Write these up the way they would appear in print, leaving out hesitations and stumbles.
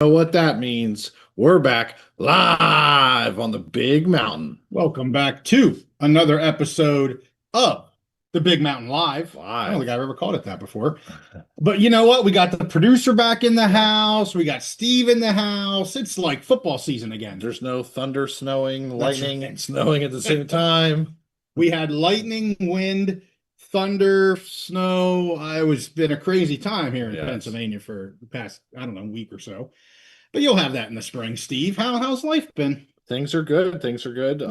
Know what that means? We're back live on the big mountain. Welcome back to another episode of the Big Mountain Live. I don't think I've ever called it that before. But you know what? We got the producer back in the house. We got Steve in the house. It's like football season again. There's no thunder, snowing, lightning, and snowing at the same time. We had lightning, wind, thunder, snow. It's been a crazy time here in Pennsylvania for the past, I don't know, week or so. But you'll have that in the spring, Steve. How's life been? Things are good. Things are good.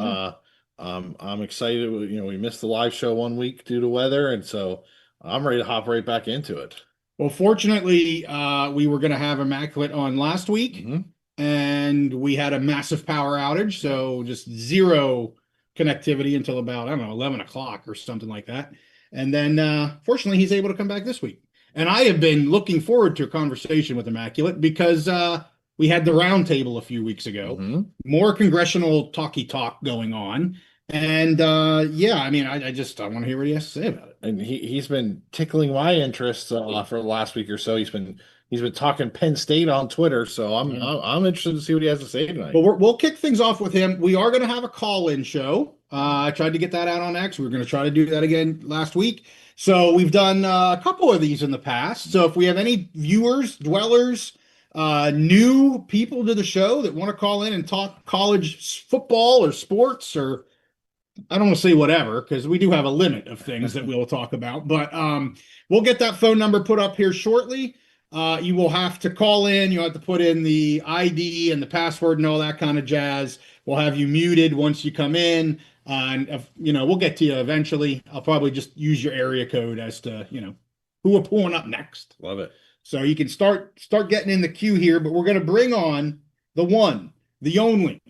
I'm excited. You know, we missed the live show 1 week due to weather, and so I'm ready to hop right back into it. Well, fortunately, we were going to have Immaculate on last week, and we had a massive power outage, so just zero connectivity until about, I don't know, 11 o'clock or something like that. And then, fortunately, he's able to come back this week. And I have been looking forward to a conversation with Immaculate because we had the roundtable a few weeks ago, more congressional talky talk going on. And yeah, I mean, I want to hear what he has to say about it. And he's been tickling my interest for the last week or so. He's been talking Penn State on Twitter, so I'm interested to see what he has to say tonight. But we'll kick things off with him. We are going to have a call-in show. I tried to get that out on X. We were going to try to do that again last week. So we've done a couple of these in the past. So if we have any viewers, dwellers, new people to the show that want to call in and talk college football or sports, or I don't want to say whatever, because we do have a limit of things that we'll talk about, but we'll get that phone number put up here shortly. You will have to call in. You have to put in the ID and the password and all that kind of jazz. We'll have you muted once you come in. And we'll get to you eventually. I'll probably just use your area code as to, who we're pulling up next. Love it. So you can start getting in the queue here, but we're going to bring on the one, the only,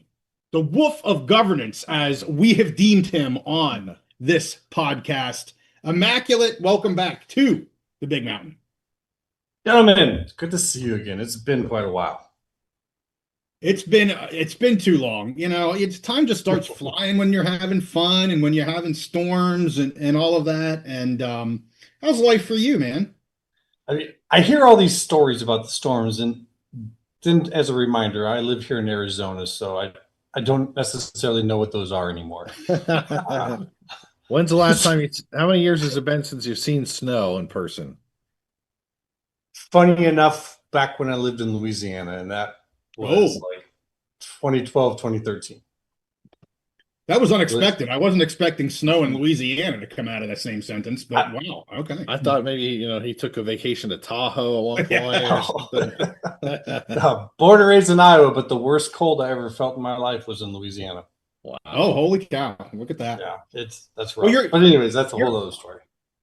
the wolf of governance, as we have deemed him on this podcast. Immaculate, welcome back to the Big Mountain. Gentlemen, good to see you again. It's been quite a while. It's been too long. It's time just starts flying when you're having fun and when you're having storms and all of that. And how's life for you, man? I mean, I hear all these stories about the storms, and then as a reminder, I live here in Arizona, so I don't necessarily know what those are anymore. When's the last time how many years has it been since you've seen snow in person? Funny enough, back when I lived in Louisiana, and that was like 2012, 2013. That was unexpected. I wasn't expecting snow in Louisiana to come out of that same sentence, but wow. Okay. I thought maybe, he took a vacation to Tahoe at one point or something. Born and raised in Iowa, but the worst cold I ever felt in my life was in Louisiana. Wow. Oh, holy cow. Look at that. Yeah, that's right. Well, but anyways, that's a whole other story.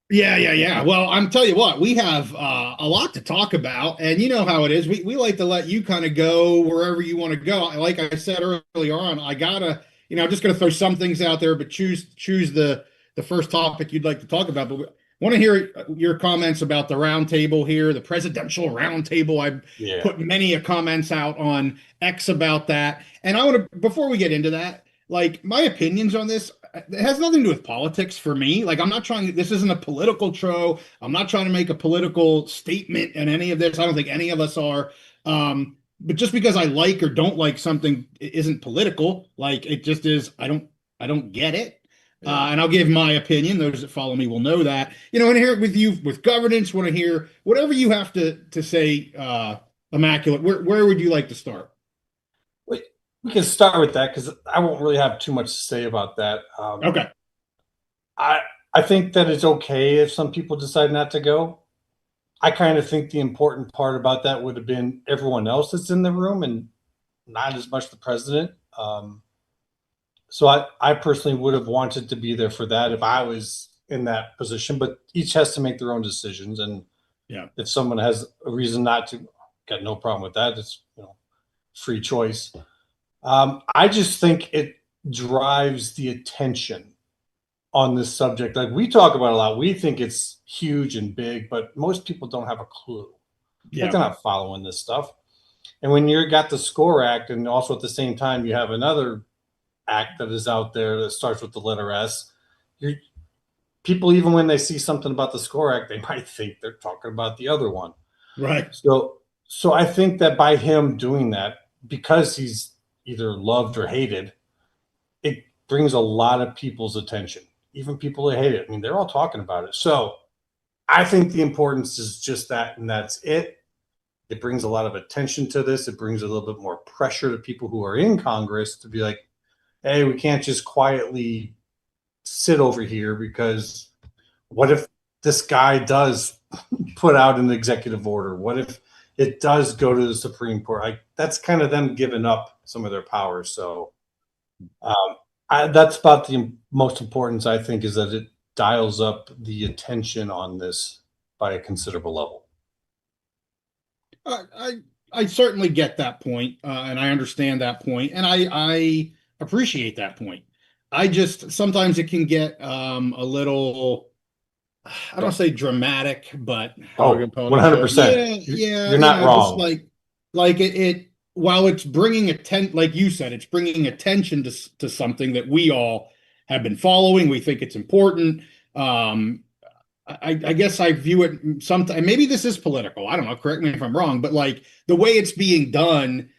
Yeah. Well, I'm telling you what, we have a lot to talk about, and you know how it is. We like to let you kind of go wherever you want to go. Like I said earlier on, I'm just going to throw some things out there, but choose the first topic you'd like to talk about. But I want to hear your comments about the roundtable here, the presidential roundtable. I put many comments out on X about that, and I want to, before we get into that, like my opinions on this, it has nothing to do with politics for me. Like, I'm not trying, this isn't a political show. I'm not trying to make a political statement in any of this. I don't think any of us are. But just because I like or don't like something isn't political. Like, it just is. I don't get it. And I'll give my opinion. Those that follow me will know that. And hear it with you with governance. Want to hear whatever you have to say. Immaculate. Where would you like to start? We can start with that because I won't really have too much to say about that. Okay. I think that it's okay if some people decide not to go. I kind of think the important part about that would have been everyone else that's in the room and not as much the president. So I personally would have wanted to be there for that if I was in that position, but each has to make their own decisions. And if someone has a reason not to, got no problem with that. It's free choice. I just think it drives the attention on this subject. Like, we talk about it a lot. We think it's huge and big, but most people don't have a clue. They're not following this stuff. And when you got the SCORE Act, and also at the same time you have another act that is out there that starts with the letter S, people, even when they see something about the SCORE Act, they might think they're talking about the other one. Right. So I think that by him doing that, because he's either loved or hated, it brings a lot of people's attention, even people that hate it. I mean, they're all talking about it. So I think the importance is just that, and that's it. It brings a lot of attention to this. It brings a little bit more pressure to people who are in Congress to be like, hey, we can't just quietly sit over here, because what if this guy does put out an executive order? What if it does go to the Supreme Court? Like, that's kind of them giving up some of their powers. So that's about the most importance, I think, is that it dials up the attention on this by a considerable level. I certainly get that point, and I understand that point, and I appreciate that point. I just sometimes it can get a little, I don't say dramatic, but Dog and pony 100%. yeah, You're not wrong. just like it while it's bringing like you said, it's bringing attention to something that we all have been following. We think it's important. I guess I view it sometimes. Maybe this is political. I don't know. Correct me if I'm wrong, but like the way it's being done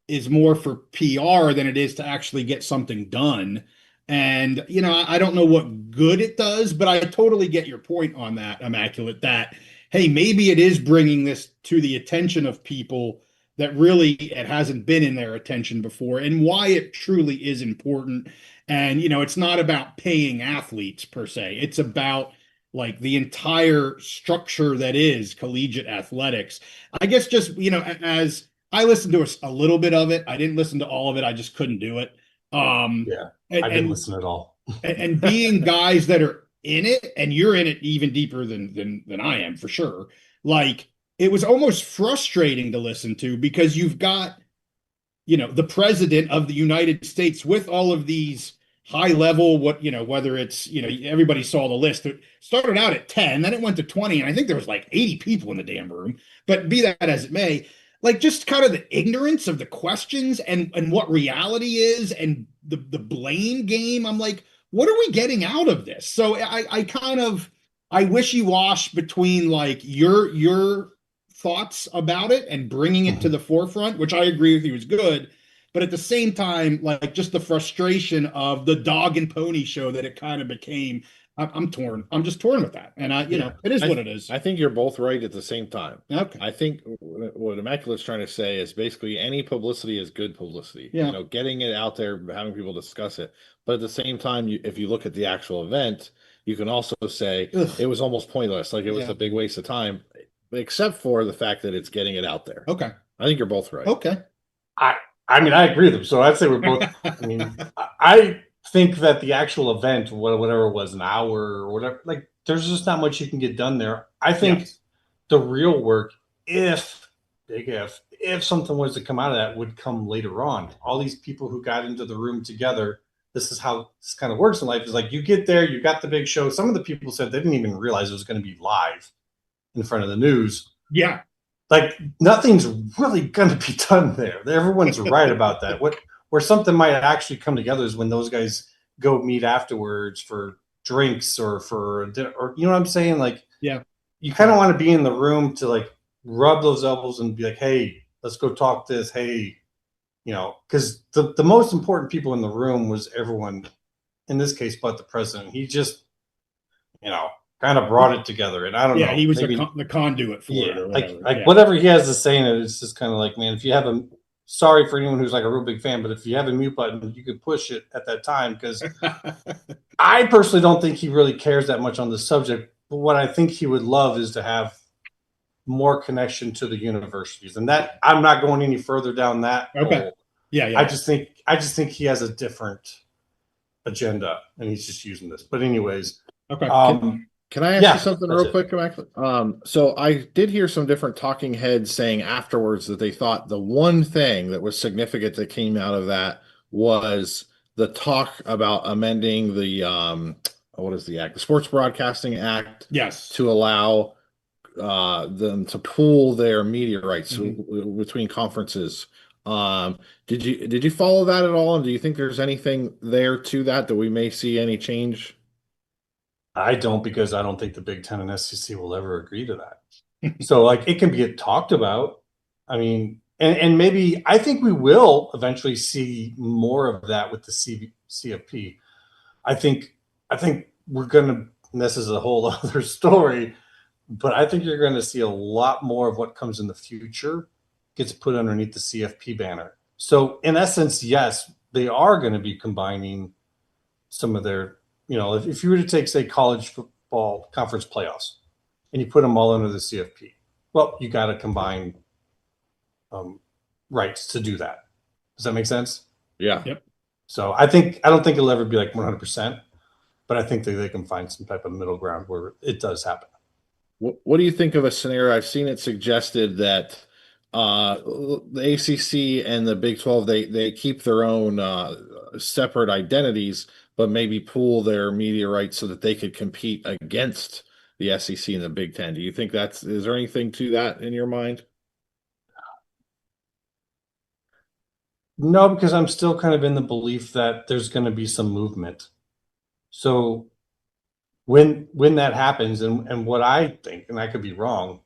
is more for PR than it is to actually get something done. And I don't know what good it does, but I totally get your point on that, Immaculate. That hey, maybe it is bringing this to the attention of people that really it hasn't been in their attention before, and why it truly is important. And it's not about paying athletes per se. It's about like the entire structure that is collegiate athletics. I guess just, as I listened to a little bit of it, I didn't listen to all of it. I just couldn't do it. Yeah, I didn't listen at all. and being guys that are in it, and you're in it even deeper than I am for sure. Like it was almost frustrating to listen to, because you've got, the president of the United States with all of these high level, whether it's, everybody saw the list. It started out at 10, then it went to 20, and I think there was like 80 people in the damn room. But be that as it may, like just kind of the ignorance of the questions and what reality is, and the blame game. I'm like, what are we getting out of this? So I kind of wishy-wash between like your thoughts about it and bringing it to the forefront, which I agree with you is good. But at the same time, like just the frustration of the dog and pony show that it kind of became. I'm torn. I'm just torn with that. And it is what it is. I think you're both right at the same time. Okay. I think what Immaculate's trying to say is basically any publicity is good publicity. Yeah. Getting it out there, having people discuss it. But at the same time, if you look at the actual event, you can also say it was almost pointless. Like it was a big waste of time, except for the fact that it's getting it out there. Okay. I think you're both right. Okay. I mean, I agree with them. So I'd say we're both. I mean, I think that the actual event, whatever it was, an hour or whatever, like there's just not much you can get done there. I think the real work, if something was to come out of that, would come later on. All these people who got into the room together, this is how this kind of works in life. Is like you get there, you got the big show. Some of the people said they didn't even realize it was going to be live in front of the news. Yeah. Like nothing's really going to be done there. Everyone's right about that. Where something might actually come together is when those guys go meet afterwards for drinks or for dinner, or you know what I'm saying? Like, yeah, you kind of want to be in the room to like rub those elbows and be like, hey, let's go talk this. Hey, because the most important people in the room was everyone, in this case, but the president. He just, kind of brought it together, and I don't know. Yeah, he was the conduit for it. Or like whatever he has to say in it, it's just kind of like, man, if you have sorry for anyone who's like a real big fan, but if you have a mute button, you could push it at that time, because I personally don't think he really cares that much on the subject. But what I think he would love is to have more connection to the universities, and that I'm not going any further down that. Okay. Hole. Yeah. I just think he has a different agenda, and he's just using this. But anyways, okay. Can I ask you something real quick, Immaculate? So I did hear some different talking heads saying afterwards that they thought the one thing that was significant that came out of that was the talk about amending the what is the act? The Sports Broadcasting Act. Yes. To allow them to pool their media rights between conferences. Did you follow that at all? And do you think there's anything there to that we may see any change? I don't, because I don't think the Big Ten and SEC will ever agree to that. So like it can be talked about. I mean, and maybe I think we will eventually see more of that with the CFP. I think we're gonna. And this is a whole other story, but I think you're going to see a lot more of what comes in the future gets put underneath the CFP banner. So in essence, yes, they are going to be combining some of their, if you were to take, say, college football conference playoffs and you put them all under the CFP, well, you got to combine rights to do that. Does that make sense? Yeah. Yep. So I don't think it'll ever be like 100%, but I think that they can find some type of middle ground where it does happen. What do you think of a scenario? I've seen it suggested that the ACC and the Big 12 they keep their own separate identities, but maybe pool their media rights so that they could compete against the SEC and the Big 10. Do you think is there anything to that in your mind? No, because I'm still kind of in the belief that there's going to be some movement. So when that happens, and what I think, and I could be wrong,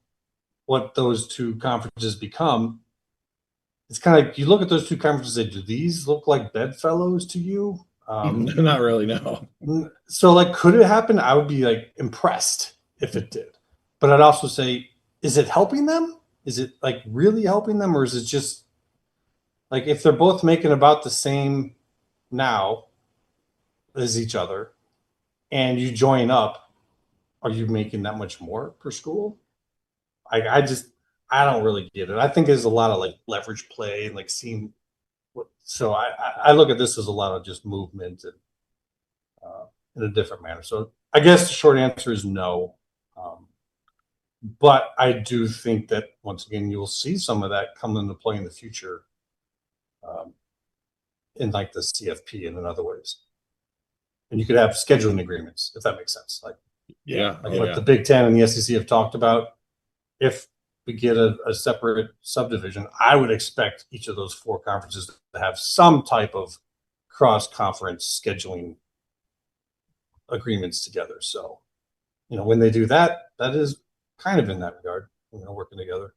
what those two conferences become, it's kind of like you look at those two conferences and say, do these look like bedfellows to you? Not really, no. So like, could it happen? I would be like impressed if it did. But I'd also say, is it helping them? Is it like really helping them? Or is it just like, if they're both making about the same now as each other and you join up, are you making that much more per school? I don't really get it. I think there's a lot of like leverage play and like seeing what, so I look at this as a lot of just movement and in a different manner. So I guess the short answer is no. But I do think that once again, you'll see some of that come into play in the future in like the CFP and in other ways. And you could have scheduling agreements, if that makes sense. Like, what the Big Ten and the SEC have talked about. If we get a separate subdivision, I would expect each of those four conferences to have some type of cross-conference scheduling agreements together. So, when they do that, that is kind of in that regard, working together.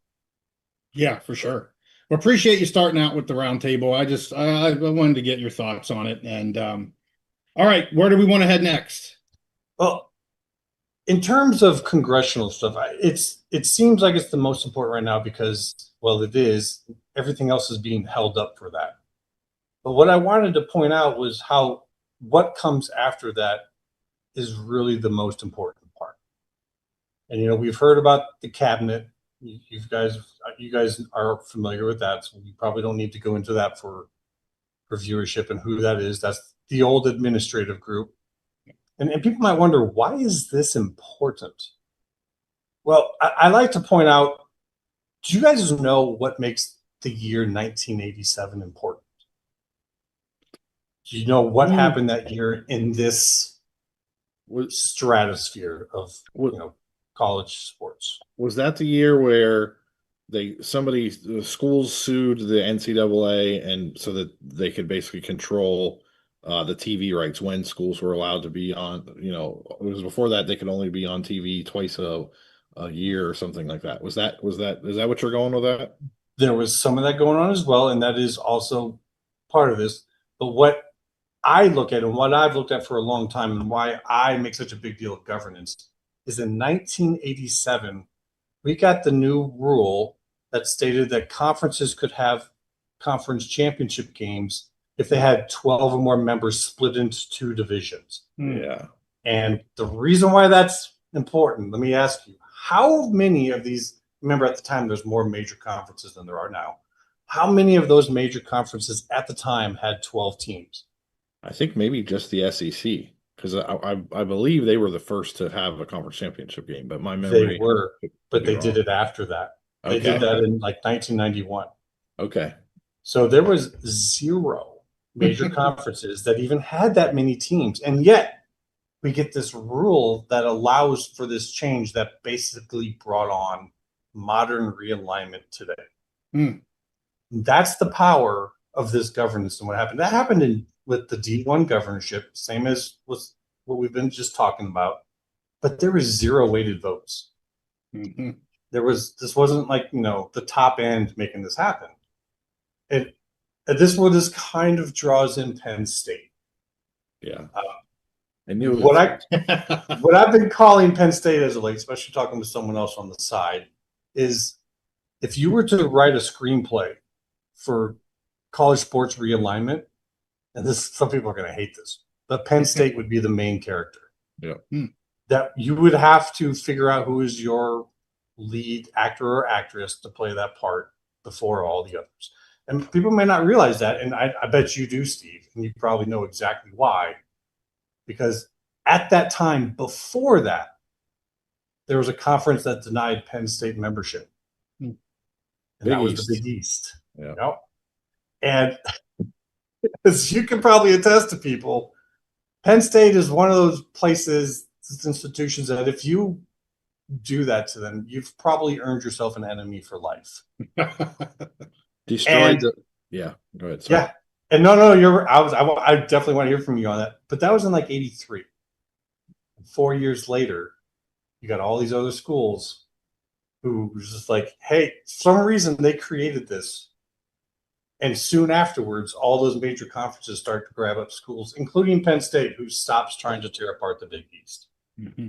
Yeah, for sure. Well, appreciate you starting out with the roundtable. I wanted to get your thoughts on it. And all right, where do we want to head next? Well, in terms of congressional stuff, it seems like it's the most important right now because, well, it is. Everything else is being held up for that. But what I wanted to point out was how what comes after that is really the most important part. And we've heard about the cabinet. You guys are familiar with that, so we probably don't need to go into that for viewership and who that is. That's the old administrative group. And people might wonder, why is this important? Well, I like to point out, do you guys know what makes the year 1987 important? Do you know what happened that year in this stratosphere of college sports? Was that the year where the schools sued the NCAA and so that they could basically control the TV rights when schools were allowed to be on, it was before that they could only be on TV twice a year or something like that. Is that what you're going with that? There was some of that going on as well, and that is also part of this. But what I look at and what I've looked at for a long time and why I make such a big deal of governance is in 1987, we got the new rule that stated that conferences could have conference championship games if they had 12 or more members split into two divisions. Yeah. And the reason why that's important, let me ask you, how many of these, remember at the time there's more major conferences than there are now. How many of those major conferences at the time had 12 teams? I think maybe just the SEC, because I believe they were the first to have a conference championship game, but my memory. They were, but they did it after that. They did that in like 1991. Okay. So there was 0 major conferences that even had that many teams. And yet we get this rule that allows for this change that basically brought on modern realignment today. That's the power of this governance and what happened. That happened with the D1 governorship, same as was what we've been just talking about. But there was 0 weighted votes. this wasn't like, the top end making this happen. This kind of draws in Penn State. Yeah. I knew what I've been calling Penn State as of late, especially talking to someone else on the side, is if you were to write a screenplay for college sports realignment, and some people are going to hate this, but Penn State would be the main character. Yeah. That you would have to figure out who is your lead actor or actress to play that part before all the others. And people may not realize that, and I bet you do, Steve, and you probably know exactly why. Because at that time, before that, there was a conference that denied Penn State membership. And that was the Big East. Yeah. And as you can probably attest to people, Penn State is one of those places, institutions that if you do that to them, you've probably earned yourself an enemy for life. Destroyed yeah, go ahead. Sorry. Yeah. And no, I definitely want to hear from you on that. But that was in like 83. 4 years later, you got all these other schools who was just like, hey, for some reason they created this. And soon afterwards, all those major conferences start to grab up schools, including Penn State, who stops trying to tear apart the Big East. Mm-hmm.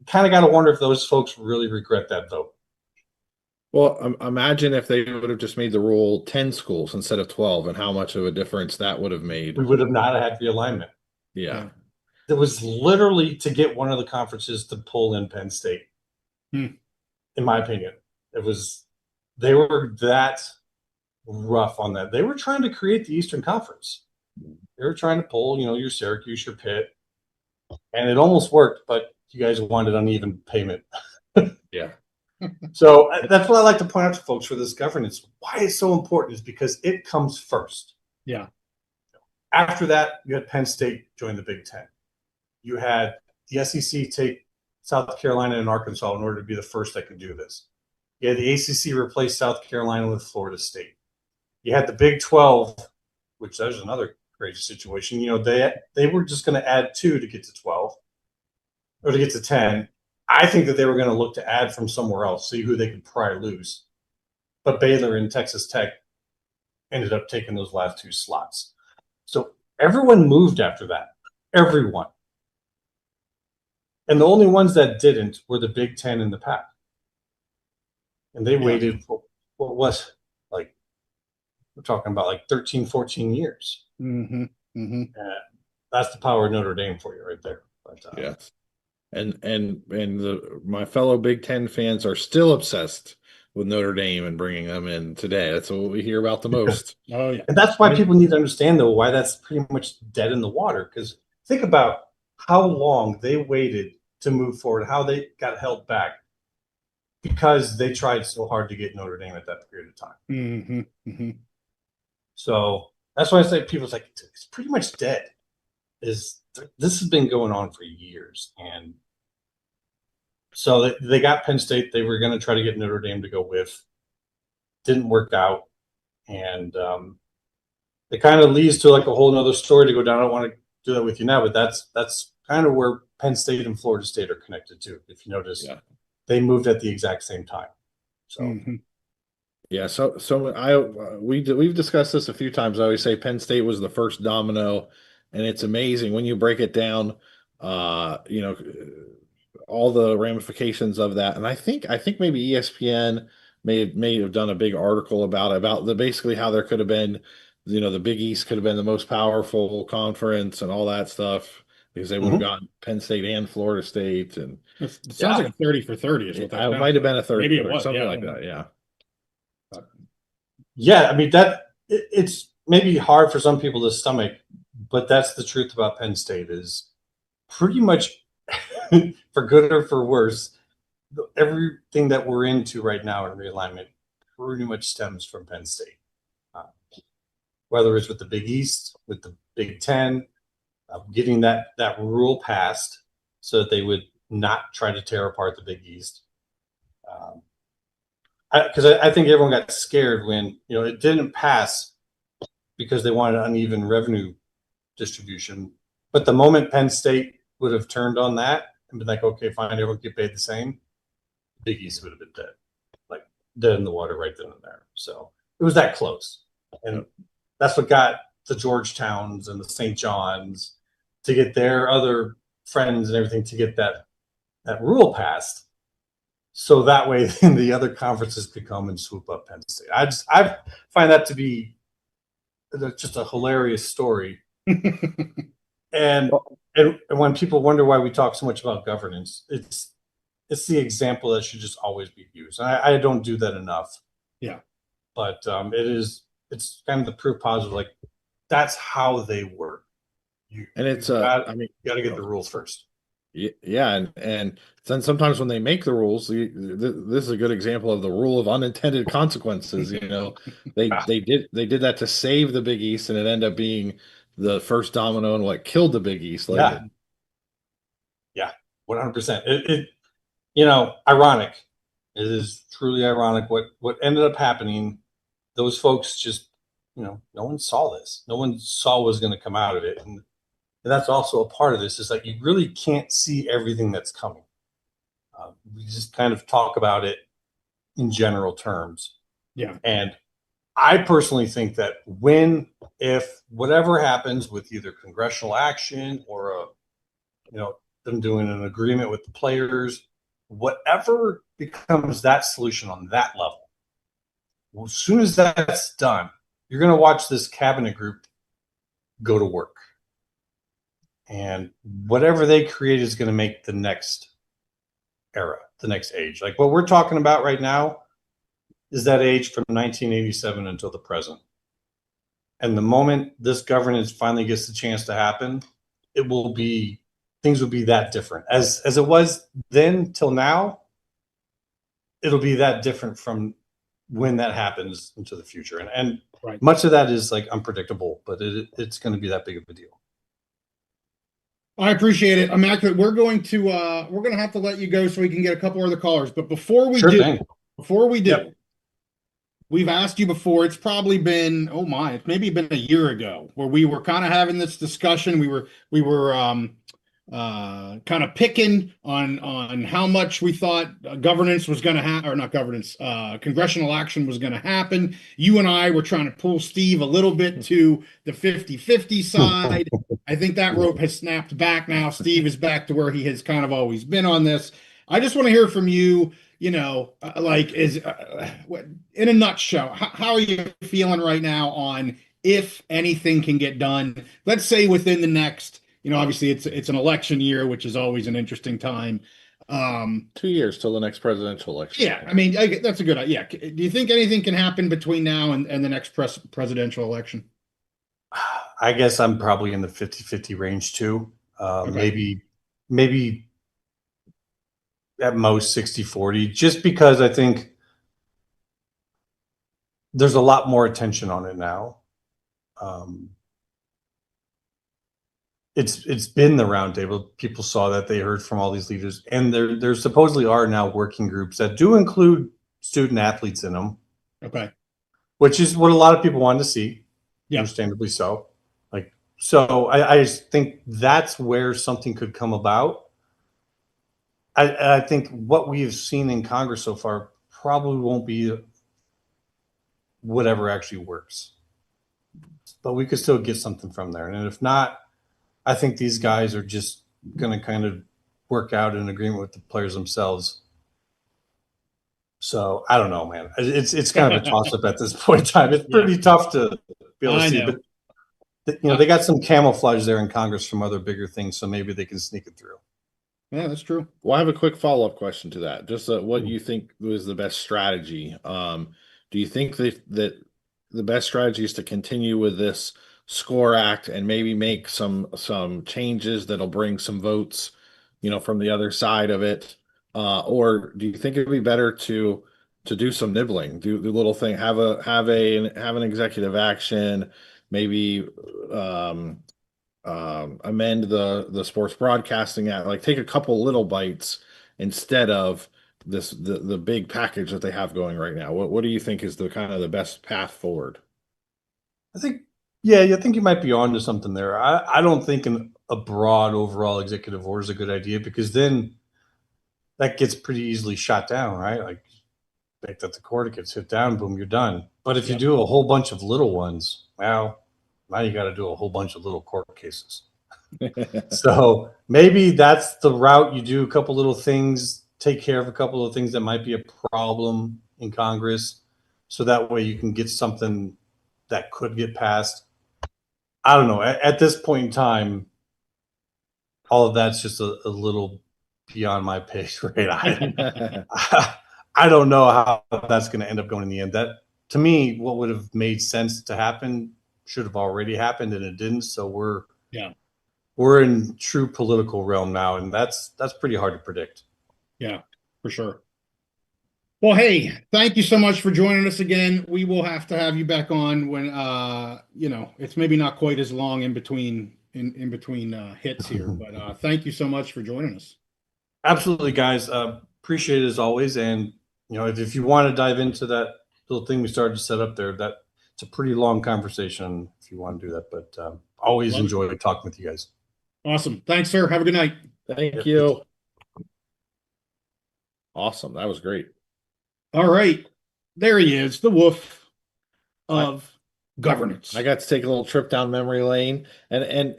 Kind of got to wonder if those folks really regret that vote. Well, imagine if they would have just made the rule 10 schools instead of 12 and how much of a difference that would have made. We would have not had realignment. Yeah. It was literally to get one of the conferences to pull in Penn State. In my opinion, they were that rough on that. They were trying to create the Eastern Conference. They were trying to pull, your Syracuse, your Pitt, and it almost worked, but you guys wanted uneven payment. Yeah. So that's what I like to point out to folks for this governance. Why it's so important is because it comes first. Yeah. After that, you had Penn State join the Big Ten. You had the SEC take South Carolina and Arkansas in order to be the first that can do this. You had the ACC replace South Carolina with Florida State. You had the Big 12, which there's another crazy situation. They were just going to add 2 to get to 12 or to get to 10. I think that they were going to look to add from somewhere else, see who they could pry loose. But Baylor and Texas Tech ended up taking those last 2 slots. So everyone moved after that. Everyone. And the only ones that didn't were the Big Ten and the Pac. And they waited for what was like, we're talking about like 13, 14 years. Mm-hmm. Mm-hmm. That's the power of Notre Dame for you right there. But, yes. And my fellow Big Ten fans are still obsessed with Notre Dame and bringing them in today. That's what we hear about the most. Oh yeah, and that's why people need to understand though why that's pretty much dead in the water. Because think about how long they waited to move forward, how they got held back because they tried so hard to get Notre Dame at that period of time. Mm-hmm. Mm-hmm. So that's why I say people's like it's pretty much dead. This has been going on for years, and so they got Penn State. They were going to try to get Notre Dame to go with. Didn't work out, and it kind of leads to like a whole nother story to go down. I don't want to do that with you now, but that's kind of where Penn State and Florida State are connected to. If you notice, they moved at the exact same time. So. Yeah, we've discussed this a few times. I always say Penn State was the first domino. And it's amazing when you break it down, all the ramifications of that. And I think maybe ESPN may have done a big article about basically how there could have been, the Big East could have been the most powerful conference and all that stuff because they would have gotten Penn State and Florida State. And it sounds like a 30 for 30 is what that might have been a 30 maybe it was, something like that. Yeah. Yeah, I mean it's maybe hard for some people to stomach. But that's the truth about Penn State is pretty much for good or for worse, everything that we're into right now in realignment pretty much stems from Penn State. Whether it's with the Big East, with the Big Ten, getting that rule passed so that they would not try to tear apart the Big East. Because I think everyone got scared when it didn't pass because they wanted uneven revenue distribution. But the moment Penn State would have turned on that and been like, okay, fine, everyone get paid the same, Big East would have been dead, like dead in the water right then and there. So it was that close, and that's what got the Georgetowns and the St. John's to get their other friends and everything to get that rule passed. So that way, then the other conferences could come and swoop up Penn State. I find that to be just a hilarious story. and when people wonder why we talk so much about governance, it's the example that should just always be used. And I don't do that enough. Yeah. But it's kind of the proof positive, like that's how they work. You got to get the rules first. Yeah, and then sometimes when they make the rules, this is a good example of the rule of unintended consequences. They did that to save the Big East, and it ended up being the first domino in what killed the Big East. Yeah, 100%. Ironic. It is truly ironic what ended up happening. Those folks just, no one saw this. No one saw what was going to come out of it, and that's also a part of this. Is like you really can't see everything that's coming. We just kind of talk about it in general terms. Yeah. And I personally think that if whatever happens with either congressional action or them doing an agreement with the players, whatever becomes that solution on that level, well, as soon as that's done, you're going to watch this cabinet group go to work. And whatever they create is going to make the next era, the next age. Like what we're talking about right now is that age from 1987 until the present. And the moment this governance finally gets the chance to happen, things will be that different. As it was then till now, it'll be that different from when that happens into the future. And right. Much of that is like unpredictable, but it's going to be that big of a deal. I appreciate it. Immaculate, we're going to have to let you go so we can get a couple other callers. But before we do, we've asked you before. It's probably been it's maybe been a year ago where we were kind of having this discussion. We were kind of picking on how much we thought governance was going to happen, or not governance, congressional action was going to happen. You and I were trying to pull Steve a little bit to the 50-50 side. I think that rope has snapped back now. Steve is back to where he has kind of always been on this. I just want to hear from you, in a nutshell, how are you feeling right now on if anything can get done, let's say within the next, obviously it's an election year, which is always an interesting time. 2 years till the next presidential election. Yeah, I mean, that's a good idea. Do you think anything can happen between now and the next presidential election? I guess I'm probably in the 50-50 range too. Okay. Maybe at most 60-40, just because I think there's a lot more attention on it now. It's been the roundtable. People saw that, they heard from all these leaders, and there supposedly are now working groups that do include student athletes in them. Okay. Which is what a lot of people wanted to see. Yeah. Understandably so. So I just think that's where something could come about. I think what we have seen in Congress so far probably won't be whatever actually works, but we could still get something from there. And if not, I think these guys are just going to kind of work out an agreement with the players themselves. So I don't know, man. It's kind of a toss up at this point in time. It's pretty tough to be able to see, but they got some camouflage there in Congress from other bigger things, so maybe they can sneak it through. Yeah, that's true. Well, I have a quick follow-up question to that. Just what you think was the best strategy? Do you think that the best strategy is to continue with this SCORE Act and maybe make some changes that'll bring some votes, from the other side of it? Or do you think it'd be better to do some nibbling, do the little thing, have an executive action, maybe amend the sports broadcasting act, like take a couple little bites instead of the big package that they have going right now? What do you think is the kind of the best path forward? I think you might be on to something there. I don't think a broad overall executive order is a good idea, because then that gets pretty easily shot down, right? Like baked at the court, it gets hit down, boom, you're done. But if you do a whole bunch of little ones, well, now you got to do a whole bunch of little court cases. So maybe that's the route. You do a couple little things, take care of a couple of things that might be a problem in Congress, so that way you can get something that could get passed. I don't know. At this point in time, all of that's just a little beyond my pay grade. I don't know how that's going to end up going in the end. That, to me, what would have made sense to happen should have already happened, and it didn't. So we're in true political realm now, and that's pretty hard to predict. Yeah, for sure. Well, hey, thank you so much for joining us again. We will have to have you back on when it's maybe not quite as long in between hits here, but thank you so much for joining us. Absolutely, guys. Appreciate it as always. And if you want to dive into that little thing we started to set up there, that it's a pretty long conversation if you want to do that. But always enjoy talking with you guys. Awesome. Thanks, sir. Have a good night. Thank you. Awesome. That was great. All right. There he is, the wolf of governance. I got to take a little trip down memory lane, and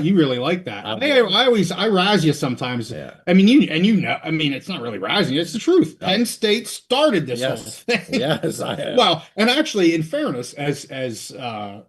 you really like that. I razz you sometimes. Yeah. I mean, it's not really razzing you, it's the truth. Penn State started this whole thing. Yes, I have. Well, and actually, in fairness, as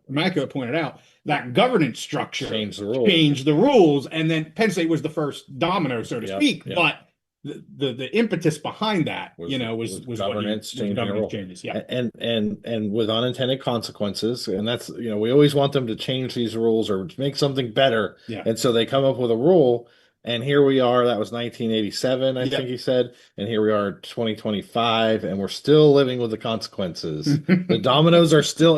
Immaculate pointed out, that governance structure changed the rules, and then Penn State was the first domino, so to speak. Yep. But the impetus behind that, was governance changes. Yeah. And with unintended consequences. And that's, we always want them to change these rules or make something better. Yeah. And so they come up with a rule, and here we are. That was 1987, I think he said. And here we are 2025, and we're still living with the consequences. The dominoes are still,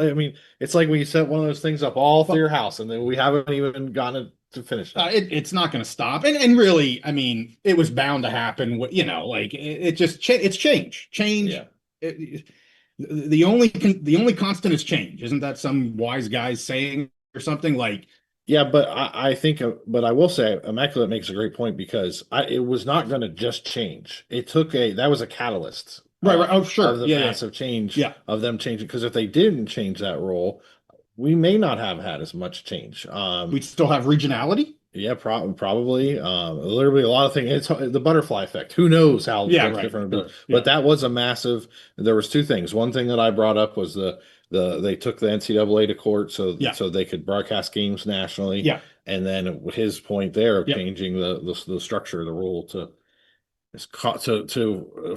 it's like when you set one of those things up all through your house, and then we haven't even gotten to finish it's not going to stop, and really, it was bound to happen. It's change. Yeah. The only constant is change. Isn't that some wise guy saying or something like? Yeah, but I think, but I will say, Immaculate makes a great point, because it was not going to just change. It took that was a catalyst, right? Oh, sure. Of the massive change, of them changing. Because if they didn't change that rule, we may not have had as much change. We'd still have regionality. Yeah, probably. Literally a lot of things. It's the butterfly effect. Who knows how different it is. But that was a massive. There was two things. One thing that I brought up was they took the NCAA to court so they could broadcast games nationally. Yeah. And then his point there of changing the structure of the rule to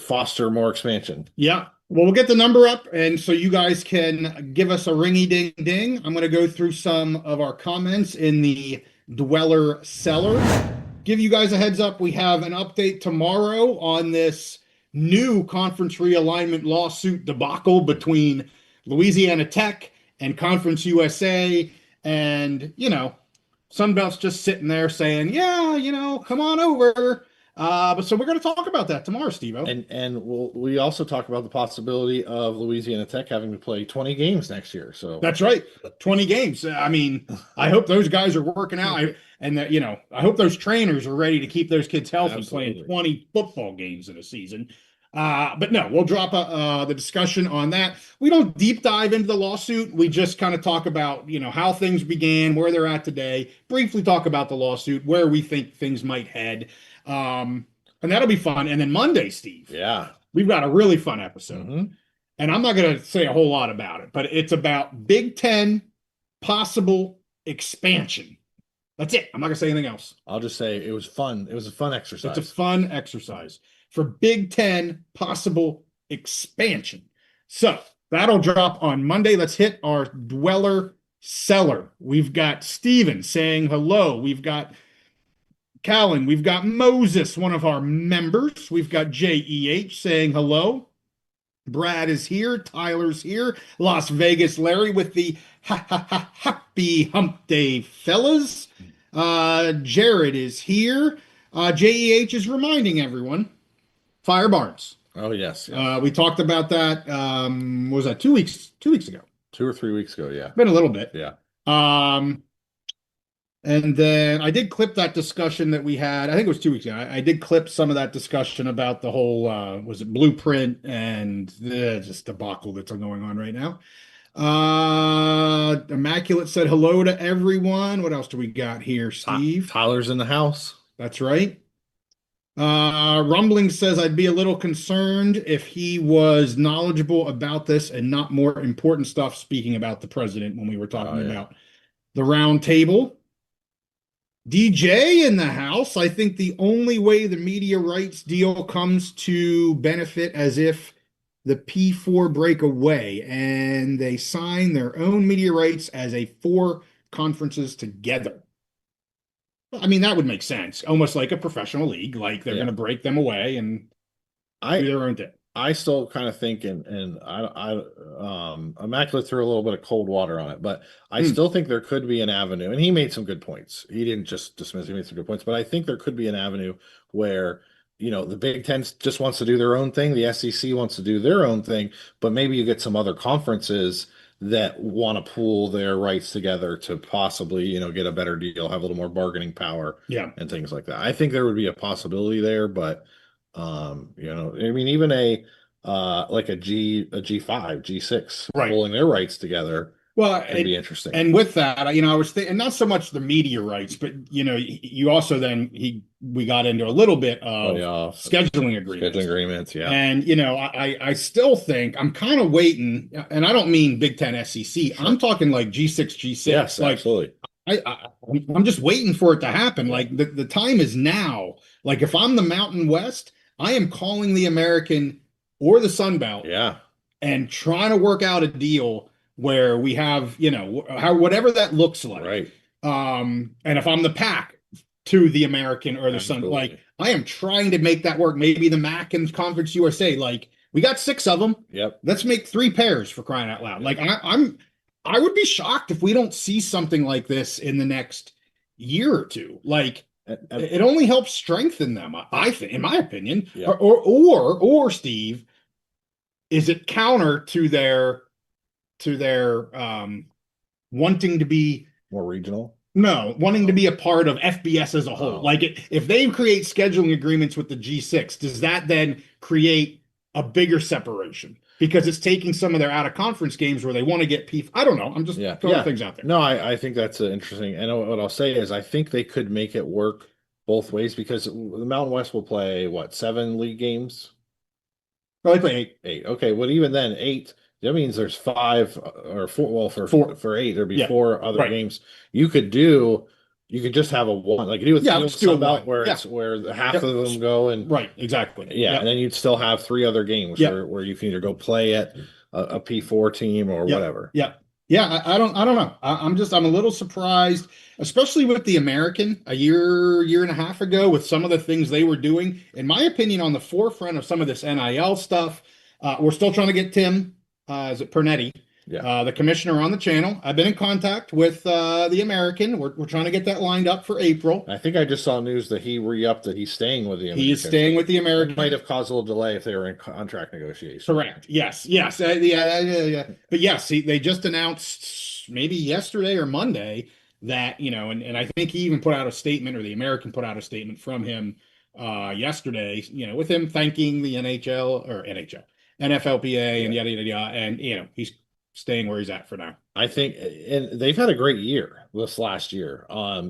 foster more expansion. Yeah. Well, we'll get the number up, and so you guys can give us a ringy ding ding. I'm going to go through some of our comments in the Dweller Cellar. Give you guys a heads up. We have an update tomorrow on this new conference realignment lawsuit debacle between Louisiana Tech and Conference USA. And, Sunbelt's just sitting there saying, come on over. But so we're going to talk about that tomorrow, Steve-O. And we also talk about the possibility of Louisiana Tech having to play 20 games next year. So that's right, 20 games. I hope those guys are working out, and that I hope those trainers are ready to keep those kids healthy. Absolutely. Playing 20 football games in a season. But no, we'll drop the discussion on that. We don't deep dive into the lawsuit. We just kind of talk about how things began, where they're at today. Briefly talk about the lawsuit, where we think things might head. And that'll be fun. And then Monday, Steve. Yeah. We've got a really fun episode. Mm-hmm. And I'm not going to say a whole lot about it, but it's about Big Ten possible expansion. That's it. I'm not going to say anything else. I'll just say it was fun. It was a fun exercise. It's a fun exercise for Big Ten possible expansion. So that'll drop on Monday. Let's hit our Dweller Cellar. We've got Steven saying hello. We've got Callan, we've got Moses, one of our members. We've got JEH saying hello. Brad is here. Tyler's here. Las Vegas Larry with the happy hump day, fellas. Jared is here. JEH is reminding everyone, Fire Barns. Oh, yes. We talked about that. Was that 2 weeks? 2 weeks ago. 2 or 3 weeks ago, yeah. Been a little bit. Yeah. And then I did clip that discussion that we had. I think it was 2 weeks ago. I did clip some of that discussion about the whole was it blueprint and the just debacle that's going on right now. Immaculate said hello to everyone. What else do we got here, Steve? Tyler's in the house. That's right. Rumbling says I'd be a little concerned if he was knowledgeable about this and not more important stuff, speaking about the president when we were talking about the round table. DJ in the house. I think the only way the media rights deal comes to benefit as if the P4 break away and they sign their own media rights as a 4 conferences together. I mean, that would make sense. Almost like a professional league. Like they're going to break them away and do their own thing. I still kind of think, and Immaculate threw a little bit of cold water on it, but I still think there could be an avenue, and he made some good points. He didn't just dismiss, he made some good points, but I think there could be an avenue where, the Big Ten just wants to do their own thing, the SEC wants to do their own thing, but maybe you get some other conferences that want to pool their rights together to possibly, get a better deal, have a little more bargaining power, and things like that. I think there would be a possibility there, but I mean, even like a G5, G6, pulling their rights together, it'd be interesting. And with that, I was thinking not so much the media rights, but you also we got into a little bit of scheduling agreements. And I still think I'm kind of waiting, and I don't mean Big Ten SEC. Sure. I'm talking like G6, G6. Yes, like, absolutely. I'm just waiting for it to happen. Like the time is now. Like if I'm the Mountain West, I am calling the American or the Sun Belt, and trying to work out a deal where we have, whatever that looks like. Right. And if I'm the Pac to the American or the Sun, like I am trying to make that work. Maybe the MAC and Conference USA, like we got 6 of them. Yep. Let's make 3 pairs for crying out loud. Like I would be shocked if we don't see something like this in the next year or two. Like it only helps strengthen them, I think, in my opinion. Yep. Or Steve, is it counter to their wanting to be more regional? No, wanting to be a part of FBS as a whole. Like if they create scheduling agreements with the G6, does that then create a bigger separation? Because it's taking some of their out-of-conference games where they want to get P. I don't know. I'm just throwing things out there. No, I think that's interesting. And what I'll say is I think they could make it work both ways because the Mountain West will play, 7 league games? Probably play 8. 8. Okay, well, even then, 8, that means there's 5 or 4. Well, for 8, there'd be 4 other games. You could just have a 1, like you do with Sun Belt, where it's where half of them go and exactly. And then you'd still have 3 other games where you can either go play at a P4 team or whatever. I don't know. I'm a little surprised, especially with the American a year and a half ago with some of the things they were doing. In my opinion, on the forefront of some of this NIL stuff, we're still trying to get Tim. Is it Pernetti? The commissioner on the channel. I've been in contact with the American. We're trying to get that lined up for April. I think I just saw news that he re-upped that he's staying with the American. He is staying with the American. It might have caused a little delay if they were in contract negotiations. Correct. Yes. But yes, they just announced maybe yesterday or Monday that, and I think he even put out a statement, or the American put out a statement from him yesterday, with him thanking the NFLPA and yada, yada, yada. And, he's staying where he's at for now. I think, and they've had a great year this last year. A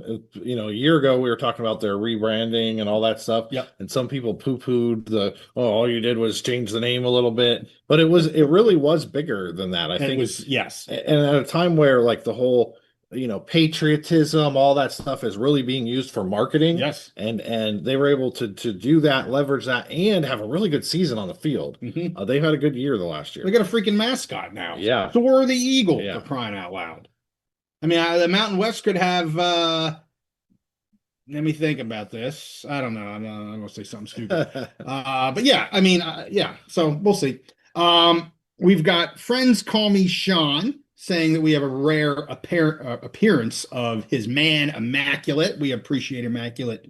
year ago we were talking about their rebranding and all that stuff. Yep. And some people poo-pooed all you did was change the name a little bit, but it really was bigger than that. I think it was, yes. And at a time where like the whole, patriotism, all that stuff is really being used for marketing. Yes. And they were able to do that, leverage that, and have a really good season on the field. Mm-hmm. They've had a good year the last year. They got a freaking mascot now. Yeah. Soar the Eagle, for crying out loud. I mean, the Mountain West could have, let me think about this. I don't know. I'm going to say something stupid. But yeah, I mean, so we'll see. We've got Friends Call Me Sean saying that we have a rare appearance of his man, Immaculate. We appreciate Immaculate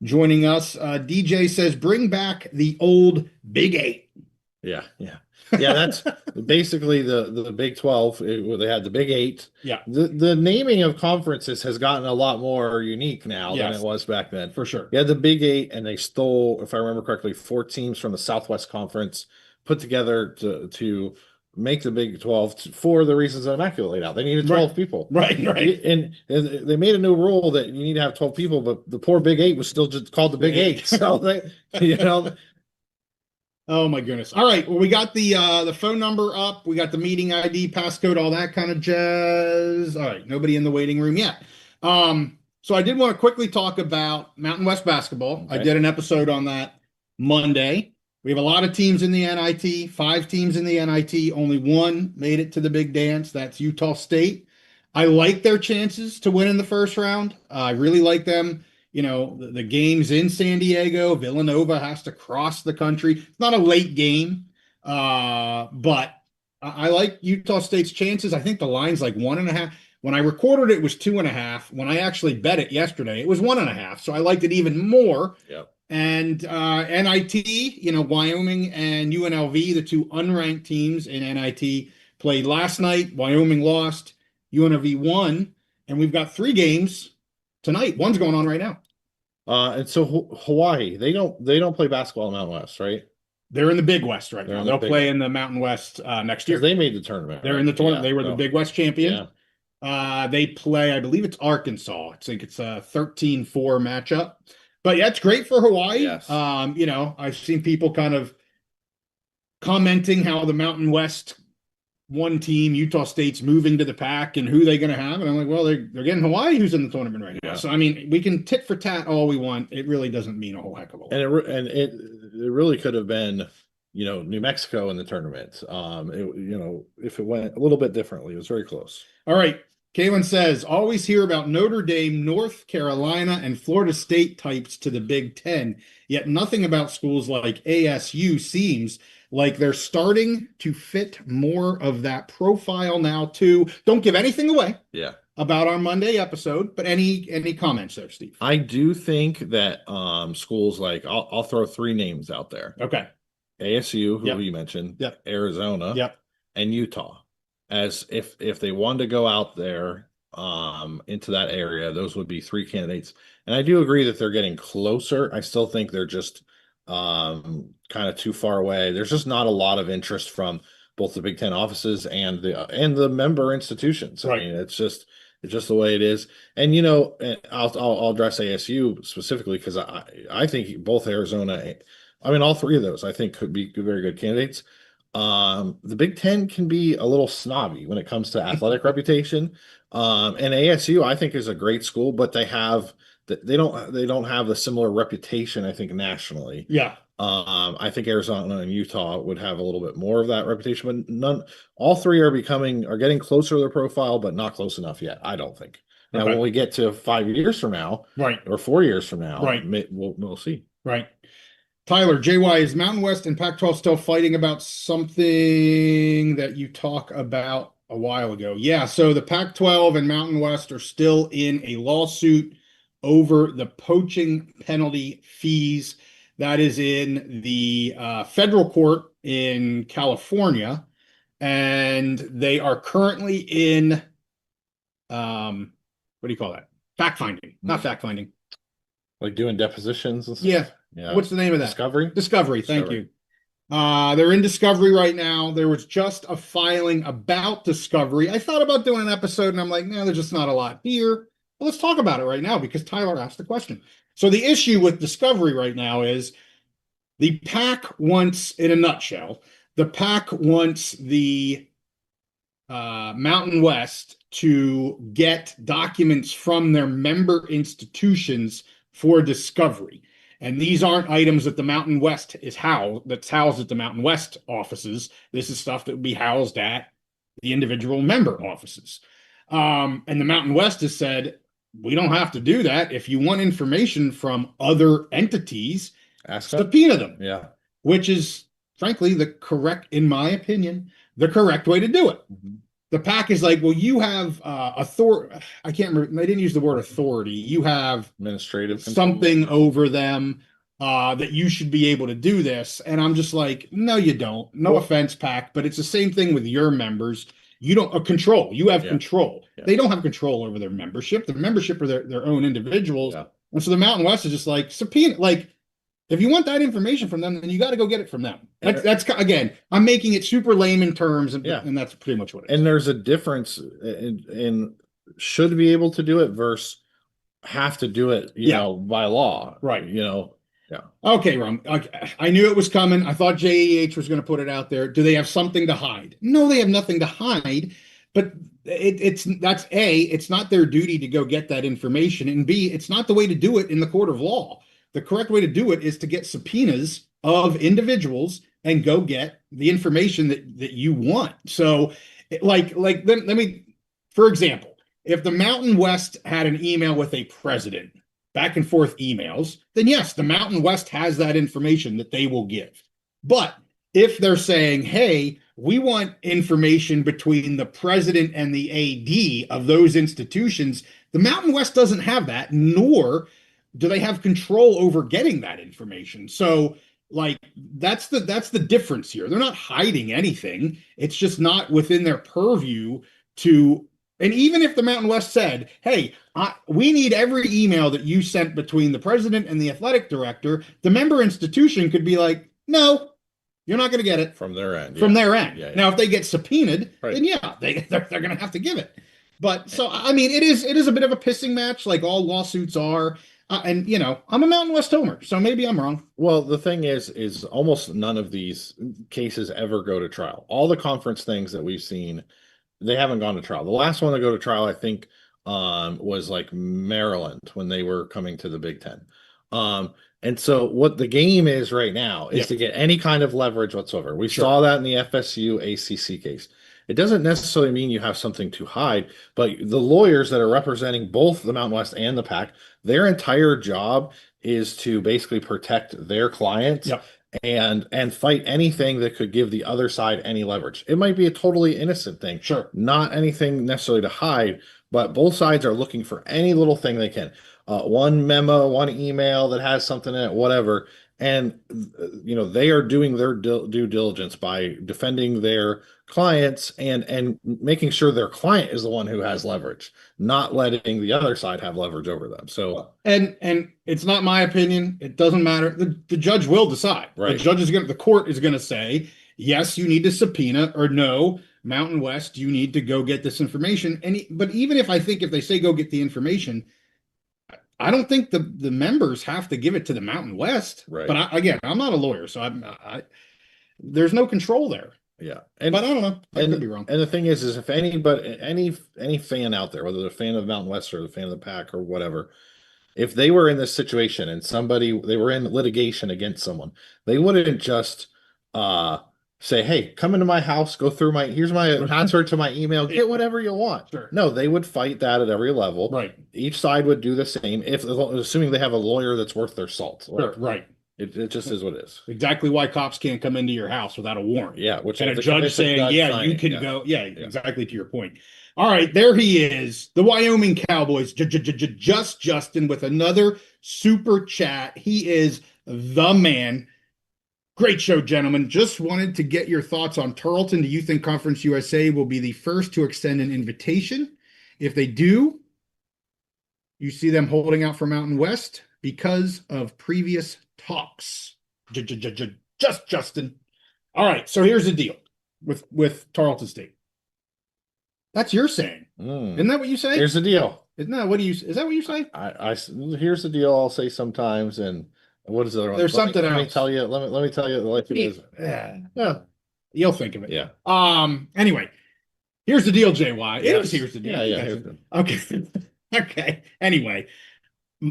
joining us. DJ says, bring back the old Big 8. Yeah, yeah, yeah. That's basically the Big 12. They had the Big 8. Yeah. The naming of conferences has gotten a lot more unique now than Yes, it was back then. for sure. You had the Big 8, and they stole, if I remember correctly, 4 teams from the Southwest Conference put together to make the Big 12 for the reasons that Immaculate laid out. They needed 12 people. Right. And they made a new rule that you need to have 12 people, but the poor Big 8 was still just called the Big 8. So Oh my goodness. All right. Well, we got the phone number up. We got the meeting ID, passcode, all that kind of jazz. All right. Nobody in the waiting room yet. So I did want to quickly talk about Mountain West basketball. Okay. I did an episode on that Monday. We have a lot of teams in the NIT, 5 teams in the NIT. Only one made it to the big dance. That's Utah State. I like their chances to win in the first round. I really like them. The game's in San Diego. Villanova has to cross the country. It's not a late game, but I like Utah State's chances. I think the line's like 1.5. When I recorded it, it was 2.5. When I actually bet it yesterday, it was 1.5. So I liked it even more. Yep. And NIT, Wyoming and UNLV, the 2 unranked teams in NIT, played last night. Wyoming lost. UNLV won. And we've got 3 games tonight. One's going on right now. And so Hawaii, they don't play basketball in Mountain West, right? They're in the Big West right now. They'll play in the Mountain West next year. They made the tournament. They're in the tournament. Yeah, they were the Big West champion. Yeah. They play, I believe it's Arkansas. I think it's a 13-4 matchup. But yeah, it's great for Hawaii. Yes. I've seen people kind of commenting how the Mountain West one team, Utah State's moving to the pack, and who they're going to have. And I'm like, well, they're getting Hawaii, who's in the tournament right now. Yeah. So, I mean, we can tit for tat all we want. It really doesn't mean a whole heck of a lot. And it really could have been, New Mexico in the tournament. If it went a little bit differently, it was very close. All right. Kaylin says, always hear about Notre Dame, North Carolina, and Florida State types to the Big Ten, yet nothing about schools like ASU seems like they're starting to fit more of that profile now too. Don't give anything away. Yeah. About our Monday episode, but any comments there, Steve? I do think that schools like I'll throw 3 names out there. Okay. ASU, who you mentioned, Arizona, and Utah. As if they wanted to go out there into that area, those would be 3 candidates. And I do agree that they're getting closer. I still think they're just kind of too far away. There's just not a lot of interest from both the Big Ten offices and the member institutions. Right. I mean, it's just the way it is. And I'll address ASU specifically because I think both Arizona, all 3 of those I think could be very good candidates. The Big Ten can be a little snobby when it comes to athletic reputation. And ASU I think is a great school, but they don't have the similar reputation, I think, nationally. Yeah. I think Arizona and Utah would have a little bit more of that reputation, but all 3 are getting closer to their profile, but not close enough yet, I don't think. Now, when we get to 5 years from now, right, or 4 years from now, right, we'll see. Right. Tyler, JY, is Mountain West and Pac-12 still fighting about something that you talked about a while ago? Yeah, so the Pac-12 and Mountain West are still in a lawsuit over the poaching penalty fees. That is in the federal court in California, and they are currently in, what do you call that? Fact-finding, not fact-finding. Like doing depositions and stuff? Yeah. Yeah. What's the name of that? Discovery. Thank you. They're in discovery right now. There was just a filing about discovery. I thought about doing an episode, and I'm like, no, there's just not a lot here. Well, let's talk about it right now because Tyler asked the question. So the issue with discovery right now is the PAC wants, in a nutshell, the PAC wants the Mountain West to get documents from their member institutions for discovery. And these aren't items that the Mountain West that's housed at the Mountain West offices. This is stuff that would be housed at the individual member offices. And the Mountain West has said, we don't have to do that. If you want information from other entities, subpoena them. Yeah. Which is, frankly, in my opinion, the correct way to do it. Mm-hmm. The PAC is like, well, you have authority. I can't remember. They didn't use the word authority. You have administrative something over them. that you should be able to do this. And I'm just like, no, you don't. No offense, Pac, but it's the same thing with your members. You don't control. You have control. Yeah. They don't have control over their membership. The membership are their own individuals. Yeah. And so the Mountain West is just like subpoena. Like, if you want that information from them, then you got to go get it from them. That's again, I'm making it super layman terms, and that's pretty much what it is. And there's a difference in should be able to do it versus have to do it, you know, by law. Right. You know. Yeah. Okay, Ron. I knew it was coming. I thought JEH was going to put it out there. Do they have something to hide? No, they have nothing to hide. But it's not their duty to go get that information, and B, it's not the way to do it in the court of law. The correct way to do it is to get subpoenas of individuals and go get the information that you want. So, let me, for example, if the Mountain West had an email with a president, back and forth emails, then yes, the Mountain West has that information that they will give. But if they're saying, hey, we want information between the president and the AD of those institutions, the Mountain West doesn't have that, nor do they have control over getting that information. So that's the difference here. They're not hiding anything. It's just not within their purview to. And even if the Mountain West said, hey, we need every email that you sent between the president and the athletic director, the member institution could be like, no, you're not going to get it. From their end. From their end. Yeah, yeah. Now, if they get subpoenaed, then they're going to have to give it. But so, I mean, it is a bit of a pissing match, like all lawsuits are. And, you know, I'm a Mountain West homer, so maybe I'm wrong. Well, the thing is almost none of these cases ever go to trial. All the conference things that we've seen, they haven't gone to trial. The last one to go to trial, I think, was like Maryland when they were coming to the Big Ten. And so what the game is right now is to get any kind of leverage whatsoever. We saw that in the FSU ACC case. It doesn't necessarily mean you have something to hide, but the lawyers that are representing both the Mountain West and the PAC, their entire job is to basically protect their clients and fight anything that could give the other side any leverage. It might be a totally innocent thing. Sure. Not anything necessarily to hide, but both sides are looking for any little thing they can. One memo, one email that has something in it, whatever. And, you know, they are doing their due diligence by defending their clients and making sure their client is the one who has leverage, not letting the other side have leverage over them. So, and it's not my opinion. It doesn't matter. The judge will decide. Right. The court is going to say, yes, you need to subpoena, or no, Mountain West, you need to go get this information. But even if they say go get the information, I don't think the members have to give it to the Mountain West. Right. But I'm not a lawyer, so there's no control there. Yeah. But I don't know. I could be wrong. And the thing is if any fan out there, whether they're a fan of Mountain West or the fan of the PAC or whatever, if they were in this situation and they were in litigation against someone, they wouldn't just say, hey, come into my house, here's my password to my email, get whatever you want. Sure. No, they would fight that at every level. Right. Each side would do the same, assuming they have a lawyer that's worth their salt. Sure. Right. It just is what it is. Exactly why cops can't come into your house without a warrant. Yeah. And a judge saying, you can go. Yeah, exactly to your point. All right, there he is. The Wyoming Cowboys, just Justin with another super chat. He is the man. Great show, gentlemen. Just wanted to get your thoughts on Tarleton. Do you think Conference USA will be the first to extend an invitation? If they do, you see them holding out for Mountain West because of previous talks. Just Justin. All right, so here's the deal with Tarleton State. That's your saying. Isn't that what you say? Here's the deal. Is that what you say? Here's the deal I'll say sometimes, and what is the other one? There's something else. Let me tell you like it is. Yeah. You'll think of it. Yeah. Anyway, here's the deal, JY. Here's the deal. Yeah. Okay. Okay. Anyway,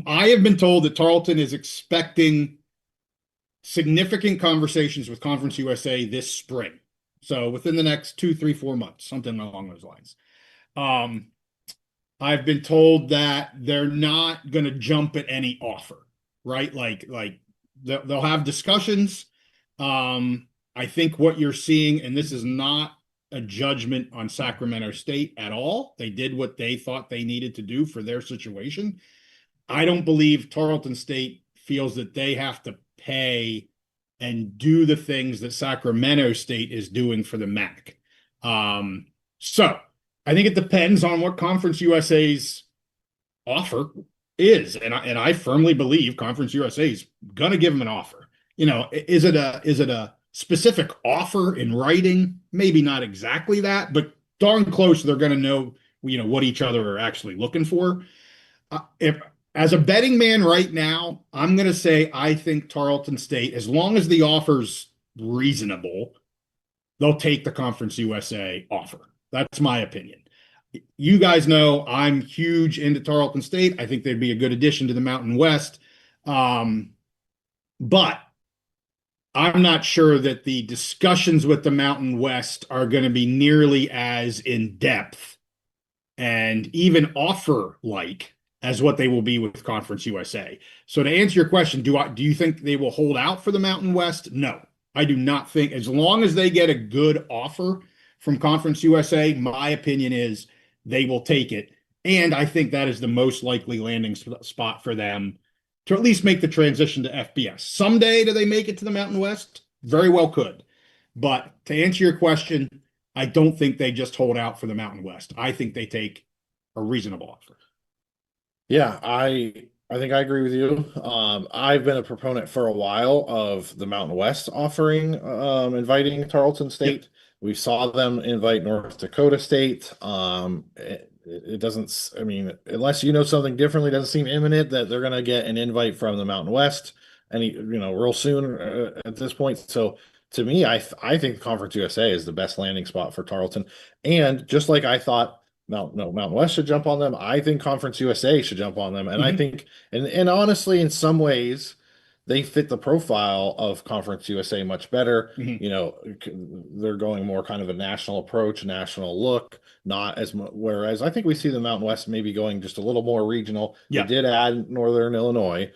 I have been told that Tarleton is expecting significant conversations with Conference USA this spring. So within the next 2, 3, 4 months, something along those lines. I've been told that they're not going to jump at any offer, right? Like they'll have discussions. I think what you're seeing, and this is not a judgment on Sacramento State at all. They did what they thought they needed to do for their situation. I don't believe Tarleton State feels that they have to pay and do the things that Sacramento State is doing for the MAC. So I think it depends on what Conference USA's offer is, and I firmly believe Conference USA is going to give them an offer. Is it a specific offer in writing? Maybe not exactly that, but darn close. They're going to know what each other are actually looking for. If as a betting man right now, I'm going to say I think Tarleton State, as long as the offer's reasonable, they'll take the Conference USA offer. That's my opinion. You guys know I'm huge into Tarleton State. I think they'd be a good addition to the Mountain West. But I'm not sure that the discussions with the Mountain West are going to be nearly as in depth and even offer-like as what they will be with Conference USA. So to answer your question, do you think they will hold out for the Mountain West? No, I do not think. As long as they get a good offer from Conference USA, my opinion is they will take it. And I think that is the most likely landing spot for them to at least make the transition to FBS. Someday, do they make it to the Mountain West? Very well could. But to answer your question, I don't think they just hold out for the Mountain West. I think they take a reasonable offer. Yeah, I think I agree with you. I've been a proponent for a while of the Mountain West offering, inviting Tarleton State. Yep. We saw them invite North Dakota State. It doesn't, I mean, unless you know something differently, it doesn't seem imminent that they're going to get an invite from the Mountain West real soon at this point. So to me, I think Conference USA is the best landing spot for Tarleton. And just like I thought Mountain West should jump on them, I think Conference USA should jump on them. And I think, and honestly, in some ways, they fit the profile of Conference USA much better. They're going more kind of a national approach, national look, not as much. Whereas I think we see the Mountain West maybe going just a little more regional. Yeah. They did add Northern Illinois,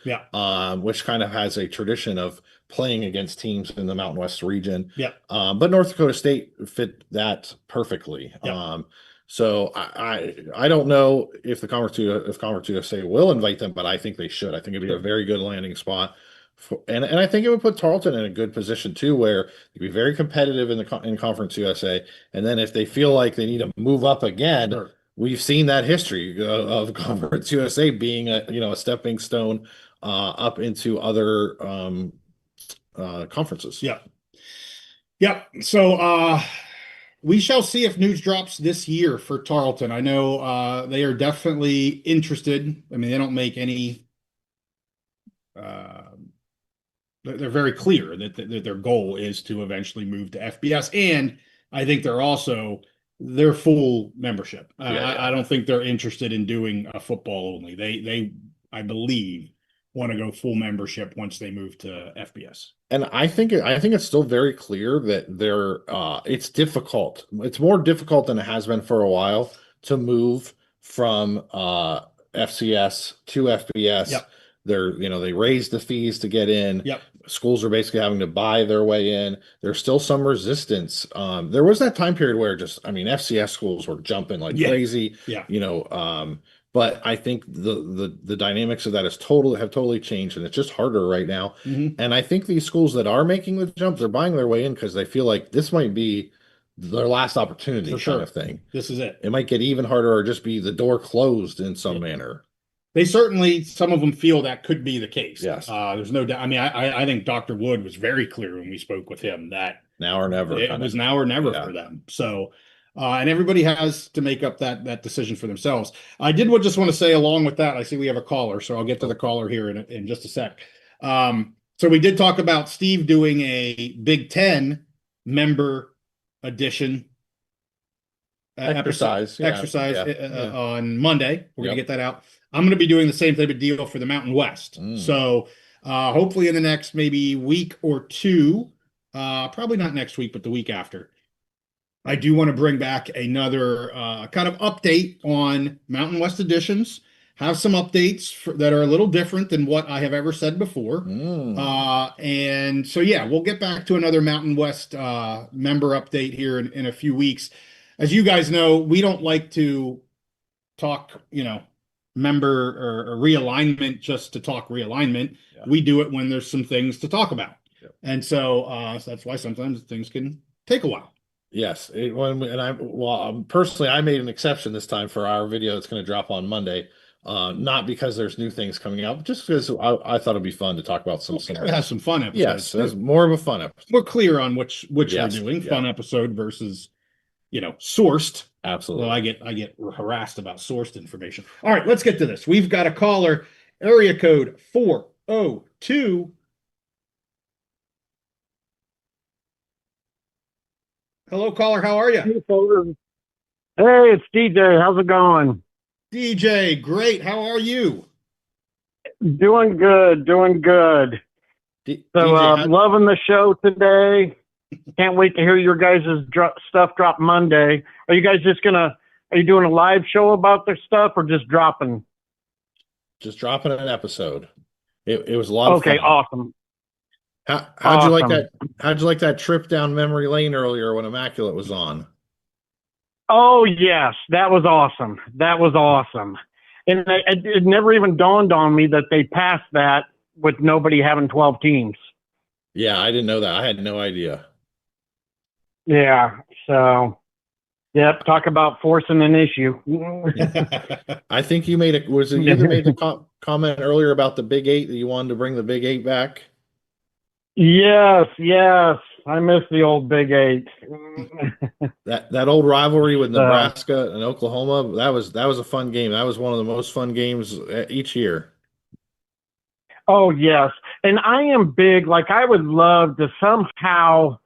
which kind of has a tradition of playing against teams in the Mountain West region. Yeah. But North Dakota State fit that perfectly. Yeah. So I don't know if Conference USA will invite them, but I think they should. I think it'd be a very good landing spot. And I think it would put Tarleton in a good position too, where they'd be very competitive in Conference USA. And then if they feel like they need to move up again, sure. We've seen that history of Conference USA being a stepping stone up into other conferences. Yeah. Yeah. So we shall see if news drops this year for Tarleton. I know they are definitely interested. I mean, they don't make any. They're very clear that their goal is to eventually move to FBS, and I think they're full membership. I don't think they're interested in doing a football only. They I believe want to go full membership once they move to FBS. And I think it's still very clear that it's difficult. It's more difficult than it has been for a while to move from FCS to FBS. Yep. They raised the fees to get in. Yep. Schools are basically having to buy their way in. There's still some resistance. There was that time period where FCS schools were jumping like crazy. Yeah. But I think the dynamics of that have totally changed, and it's just harder right now. Mm-hmm. And I think these schools that are making the jump, they're buying their way in because they feel like this might be their last opportunity kind of thing. This is it. It might get even harder or just be the door closed in some manner. They certainly, some of them feel that could be the case. Yes. There's no doubt. I mean, I think Dr. Wood was very clear when we spoke with him that now or never. It was now or never for them. So, and everybody has to make up that decision for themselves. I just want to say along with that, I see we have a caller, so I'll get to the caller here in just a sec. So we did talk about Steve doing a Big Ten member edition exercise on Monday. We're going to get that out. I'm going to be doing the same type of deal for the Mountain West. So hopefully in the next maybe week or two, probably not next week, but the week after, I do want to bring back another kind of update on Mountain West editions, have some updates that are a little different than what I have ever said before. And so, we'll get back to another Mountain West member update here in a few weeks. As you guys know, we don't like to talk, member or realignment just to talk realignment. Yeah. We do it when there's some things to talk about. Yep. And so that's why sometimes things can take a while. Yes. Personally, I made an exception this time for our video that's going to drop on Monday. Not because there's new things coming out, but just because I thought it'd be fun to talk about some. We'll have some fun episodes. Yes, that's more of a fun episode. We're clear on which Yes, we're doing. yeah. Fun episode versus, sourced. Absolutely. Well, I get harassed about sourced information. All right, let's get to this. We've got a caller, area code 402. Hello, caller. How are you? Hey, it's DJ. How's it going? DJ, great. How are you? Doing good. Doing good. DJ, loving the show today. Can't wait to hear your guys' stuff drop Monday. Are you guys are you doing a live show about this stuff or just dropping? Just dropping an episode. It was a lot of fun. Okay, awesome. How'd you like that? How'd you like that trip down memory lane earlier when Immaculate was on? Oh yes, that was awesome. That was awesome. And it never even dawned on me that they passed that with nobody having 12 teams. Yeah, I didn't know that. I had no idea. Yeah. So, yep. Talk about forcing an issue. I think you made it. Was it you that made the comment earlier about the Big Eight, that you wanted to bring the Big Eight back? Yes. I miss the old Big Eight. that old rivalry with Nebraska and Oklahoma, that was a fun game. That was one of the most fun games each year. Oh yes, and I am big. Like I would love to somehow.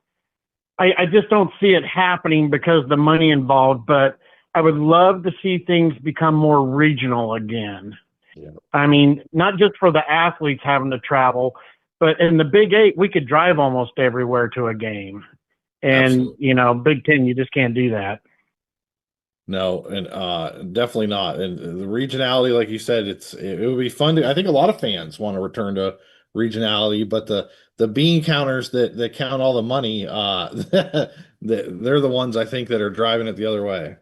I just don't see it happening because of the money involved, but I would love to see things become more regional again. Yeah. I mean, not just for the athletes having to travel, but in the Big Eight, we could drive almost everywhere to a game. And, Absolutely. Big Ten, you just can't do that. No, and definitely not. And the regionality, like you said, it would be fun I think a lot of fans want to return to regionality, but the bean counters that count all the money, they're the ones I think that are driving it the other way.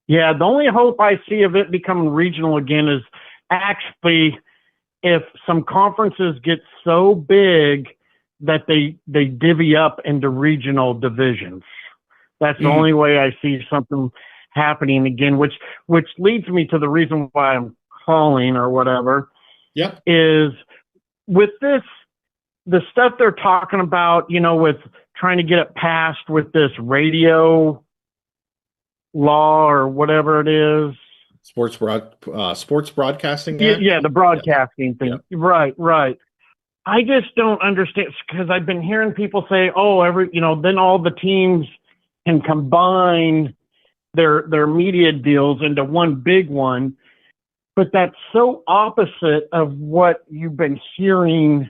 Yeah, the only hope I see of it becoming regional again is actually if some conferences get so big that they divvy up into regional divisions. That's the only way I see something happening again, which leads me to the reason why I'm calling or whatever. Yep. Is with this, the stuff they're talking about, with trying to get it passed with this radio law or whatever it is. Sports broadcasting. Yeah, the broadcasting thing. Yeah. Right. I just don't understand because I've been hearing people say, "Oh, then all the teams can combine their media deals into one big one," but that's so opposite of what you've been hearing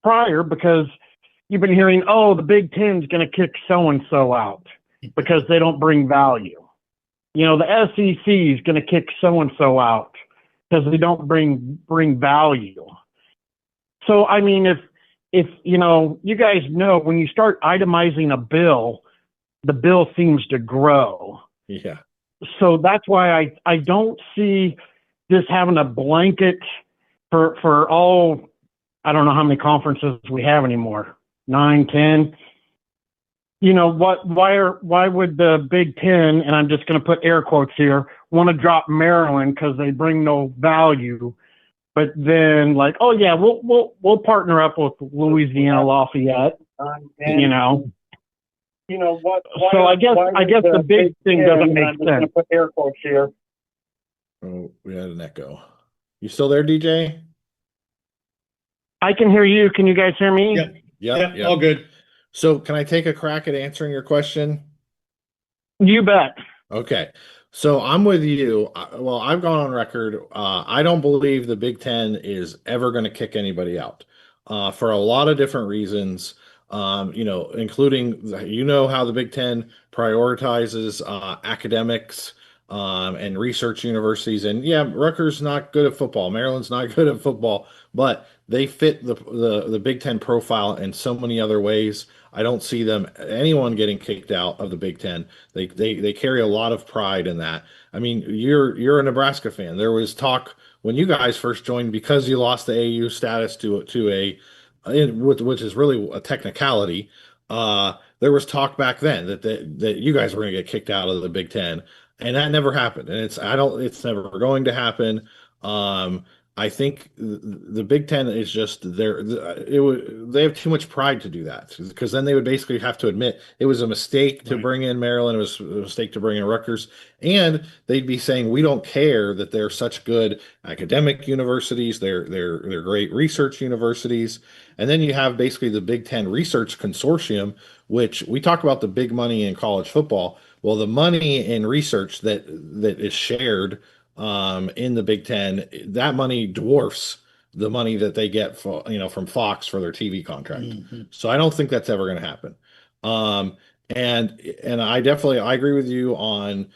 prior because you've been hearing, "Oh, the Big Ten's going to kick so and so out because they don't bring value." The SEC is going to kick so and so out because they don't bring value. So, I mean, if you guys know when you start itemizing a bill, the bill seems to grow. Yeah. So that's why I don't see this having a blanket for all. I don't know how many conferences we have anymore. 9, 10. Why would the Big Ten, and I'm just going to put air quotes here, want to drop Maryland because they bring no value? But then, oh yeah, we'll partner up with Louisiana Lafayette. So I guess the big thing doesn't make sense. Put air quotes here. Oh, we had an echo. You still there, DJ? I can hear you. Can you guys hear me? Yeah. All good. So can I take a crack at answering your question? You bet. Okay. So I'm with you. Well, I've gone on record. I don't believe the Big Ten is ever going to kick anybody out for a lot of different reasons, including, how the Big Ten prioritizes academics and research universities. And yeah, Rutgers not good at football. Maryland's not good at football, but they fit the Big Ten profile in so many other ways. I don't see anyone getting kicked out of the Big Ten. They carry a lot of pride in that. I mean, you're a Nebraska fan. There was talk when you guys first joined because you lost the AU status to which is really a technicality. There was talk back then that you guys were going to get kicked out of the Big Ten, and that never happened. And it's never going to happen. I think the Big Ten is just they have too much pride to do that, because then they would basically have to admit it was a mistake to bring in Maryland, it was a mistake to bring in Rutgers, and they'd be saying we don't care that they're such good academic universities, they're great research universities. And then you have basically the Big Ten Research Consortium, which we talk about the big money in college football. Well, the money in research that is shared in the Big Ten, that money dwarfs the money that they get from Fox for their TV contract. So I don't think that's ever going to happen. And I agree with you on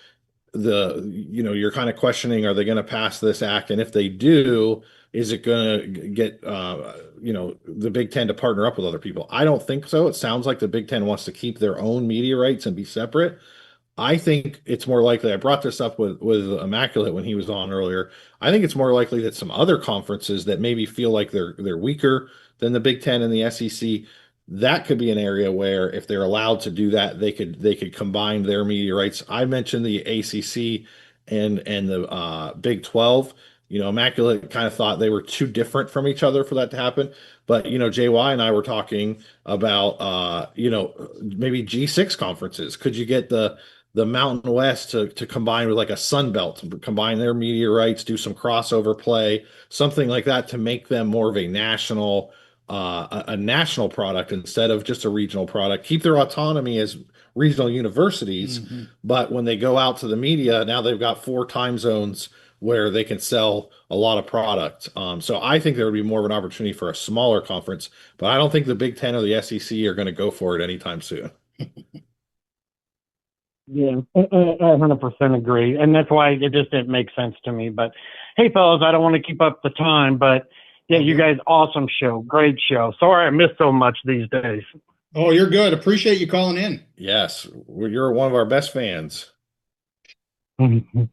you're kind of questioning, are they going to pass this act? And if they do, is it going to get the Big Ten to partner up with other people? I don't think so. It sounds like the Big Ten wants to keep their own media rights and be separate. I think it's more likely, I brought this up with Immaculate when he was on earlier. I think it's more likely that some other conferences that maybe feel like they're weaker than the Big Ten and the SEC, that could be an area where if they're allowed to do that, they could combine their media rights. I mentioned the ACC and the Big 12. Immaculate kind of thought they were too different from each other for that to happen. But JY and I were talking about maybe G6 conferences. Could you get the Mountain West to combine with like a Sun Belt, combine their media rights, do some crossover play, something like that, to make them more of a national product instead of just a regional product. Keep their autonomy as regional universities, but when they go out to the media, now they've got 4 time zones where they can sell a lot of product. So I think there would be more of an opportunity for a smaller conference, but I don't think the Big Ten or the SEC are going to go for it anytime soon. Yeah, I 100% agree. And that's why it just didn't make sense to me. But hey, fellas, I don't want to keep up the time, but yeah, you guys, awesome show. Great show. Sorry I missed so much these days. Oh, you're good. Appreciate you calling in. Yes, you're one of our best fans. Mm-hmm.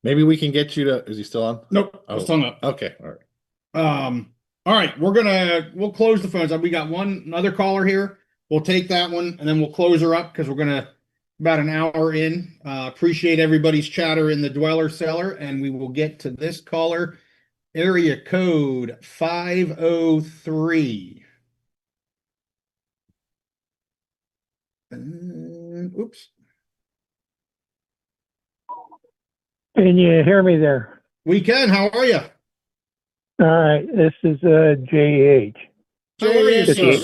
Maybe we can get you to, is he still on? Nope, it's hung up. Okay, all right. All right, we'll close the phones. We got another caller here. We'll take that one, and then we'll close her up because we're about an hour in. Appreciate everybody's chatter in the dweller cellar, and we will get to this caller, area code 503. Oops. Can you hear me there? We can. How are you? All right. This is JH. How are you, sir?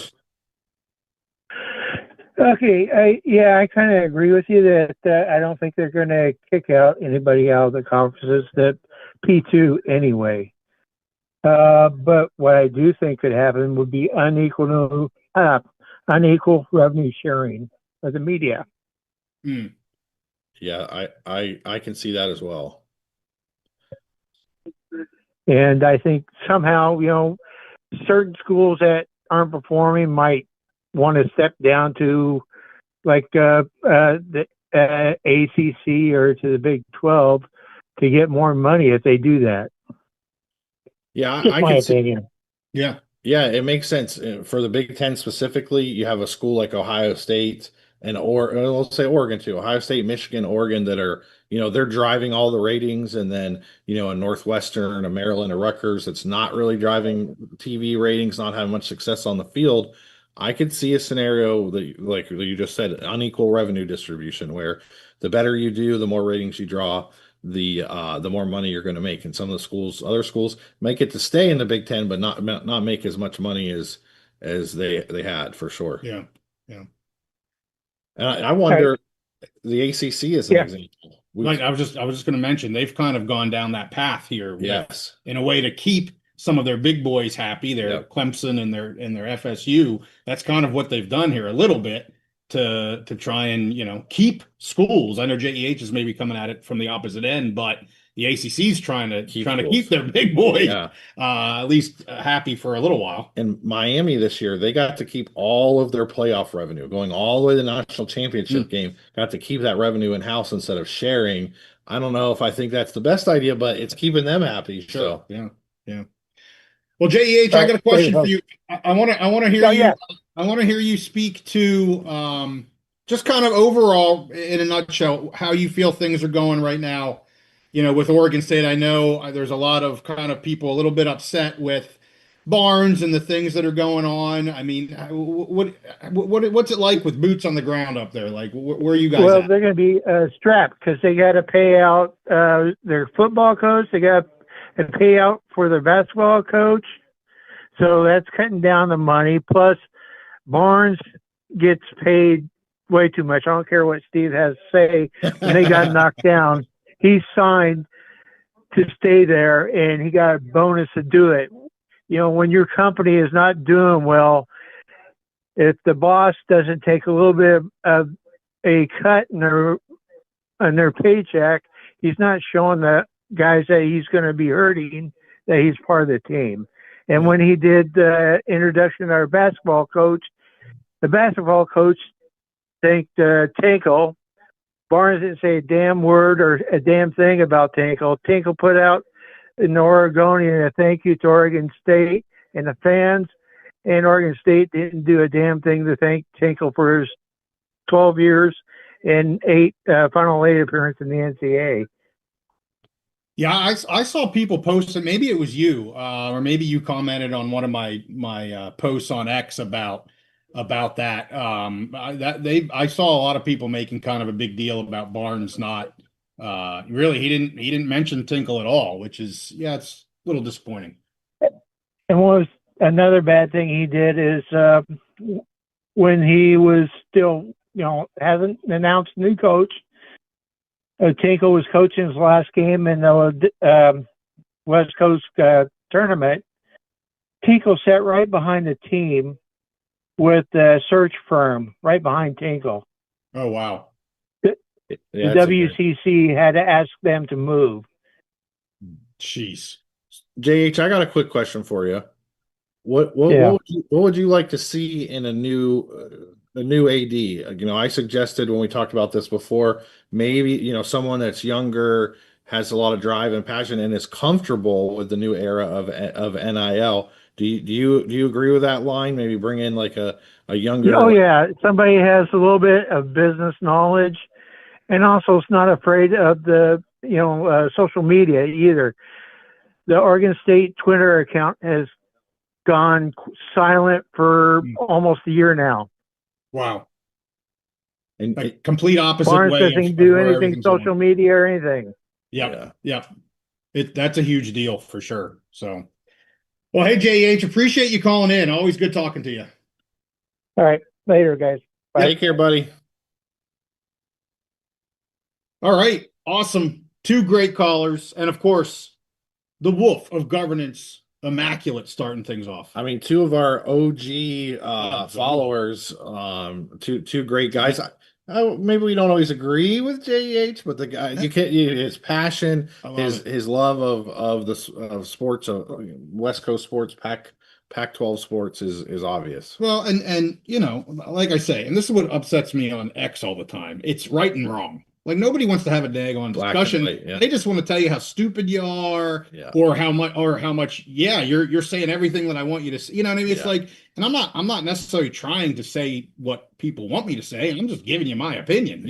Okay. I kind of agree with you that I don't think they're going to kick out anybody out of the conferences that P2 anyway. But what I do think could happen would be unequal revenue sharing of the media. Yeah, I can see that as well. And I think somehow, certain schools that aren't performing might want to step down to like the ACC or to the Big 12 to get more money if they do that. Yeah, Just my opinion. Yeah, it makes sense. For the Big Ten specifically, you have a school like Ohio State let's say Oregon too, Ohio State, Michigan, Oregon, that are, they're driving all the ratings. And then, a Northwestern, a Maryland, a Rutgers, that's not really driving TV ratings, not having much success on the field. I could see a scenario that, like you just said, unequal revenue distribution, where the better you do, the more ratings you draw, the more money you're going to make. And some of the other schools might get to stay in the Big Ten, but not make as much money as they had, for sure. Yeah. And I wonder, the ACC is an example. I was just going to mention, they've kind of gone down that path here. Yes. In a way to keep some of their big boys happy, their Clemson and their FSU. That's kind of what they've done here a little bit. to try and, keep schools. I know JEH is maybe coming at it from the opposite end, but the ACC is trying to keep their big boys at least happy for a little while. And Miami this year, they got to keep all of their playoff revenue going all the way to the national championship game. Got to keep that revenue in house instead of sharing. I don't know if I think that's the best idea, but it's keeping them happy. Sure. So Yeah. Well, JEH, I got a question for you. I want to hear you. I want to hear you speak to just kind of overall, in a nutshell, how you feel things are going right now. With Oregon State, I know there's a lot of kind of people a little bit upset with Barnes and the things that are going on. I mean, what's it like with boots on the ground up there? Like, where are you guys at? They're going to be strapped because they got to pay out their football coach. They got to pay out for their basketball coach. So that's cutting down the money. Plus, Barnes gets paid way too much. I don't care what Steve has to say. When they got knocked down, he signed to stay there, and he got a bonus to do it. When your company is not doing well, if the boss doesn't take a little bit of a cut in their paycheck, he's not showing the guys that he's going to be hurting that he's part of the team. And when he did the introduction of our basketball coach, the basketball coach thanked Tinkle. Barnes didn't say a damn word or a damn thing about Tinkle. Tinkle put out in the Oregonian a thank you to Oregon State and the fans, and Oregon State didn't do a damn thing to thank Tinkle for his 12 years and final 8 appearance in the NCAA. Yeah, I saw people posting. Maybe it was you, or maybe you commented on one of my posts on X about that. I saw a lot of people making kind of a big deal about Barnes not really. He didn't mention Tinkle at all, which is it's a little disappointing. And what was another bad thing he did is when he was still hasn't announced new coach. Tinkle was coaching his last game in the West Coast tournament. Tinkle sat right behind the team with the search firm right behind Tinkle. Oh, wow. The WCC had to ask them to move. Jeez. JH, I got a quick question for you. What would you like to see in a new AD? I suggested when we talked about this before, maybe someone that's younger, has a lot of drive and passion, and is comfortable with the new era of NIL. Do you agree with that line? Maybe bring in like a younger. Oh yeah, somebody has a little bit of business knowledge, and also is not afraid of the social media either. The Oregon State Twitter account has gone silent for almost a year now. Wow. And like complete opposite Barnes way. Doesn't do anything social media or anything. Yep. That's a huge deal for sure. So, well, hey, JH, appreciate you calling in. Always good talking to you. All right. Later, guys. Bye. Take care, buddy. All right. Awesome. 2 great callers. And of course, the wolf of governance, Immaculate, starting things off. I mean, 2 of our OG followers, 2 great guys. Maybe we don't always agree with JEH, but the guy, his passion, his love of sports, West Coast sports, Pac-12 sports is obvious. Well, and like I say, and this is what upsets me on X all the time. It's right and wrong. Like nobody wants to have a daggone discussion. They just want to tell you how stupid you are, or how much. You're saying everything that I want you to say. You know what I mean? It's like, and I'm not necessarily trying to say what people want me to say. I'm just giving you my opinion.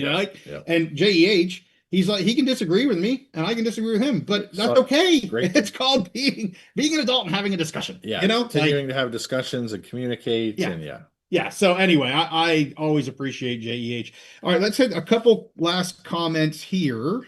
And JEH, he's like, he can disagree with me, and I can disagree with him, but that's okay. Great. It's called being an adult and having a discussion. Yeah, continuing to have discussions and communicate. Yeah. So anyway, I always appreciate JEH. All right, let's hit a couple last comments here.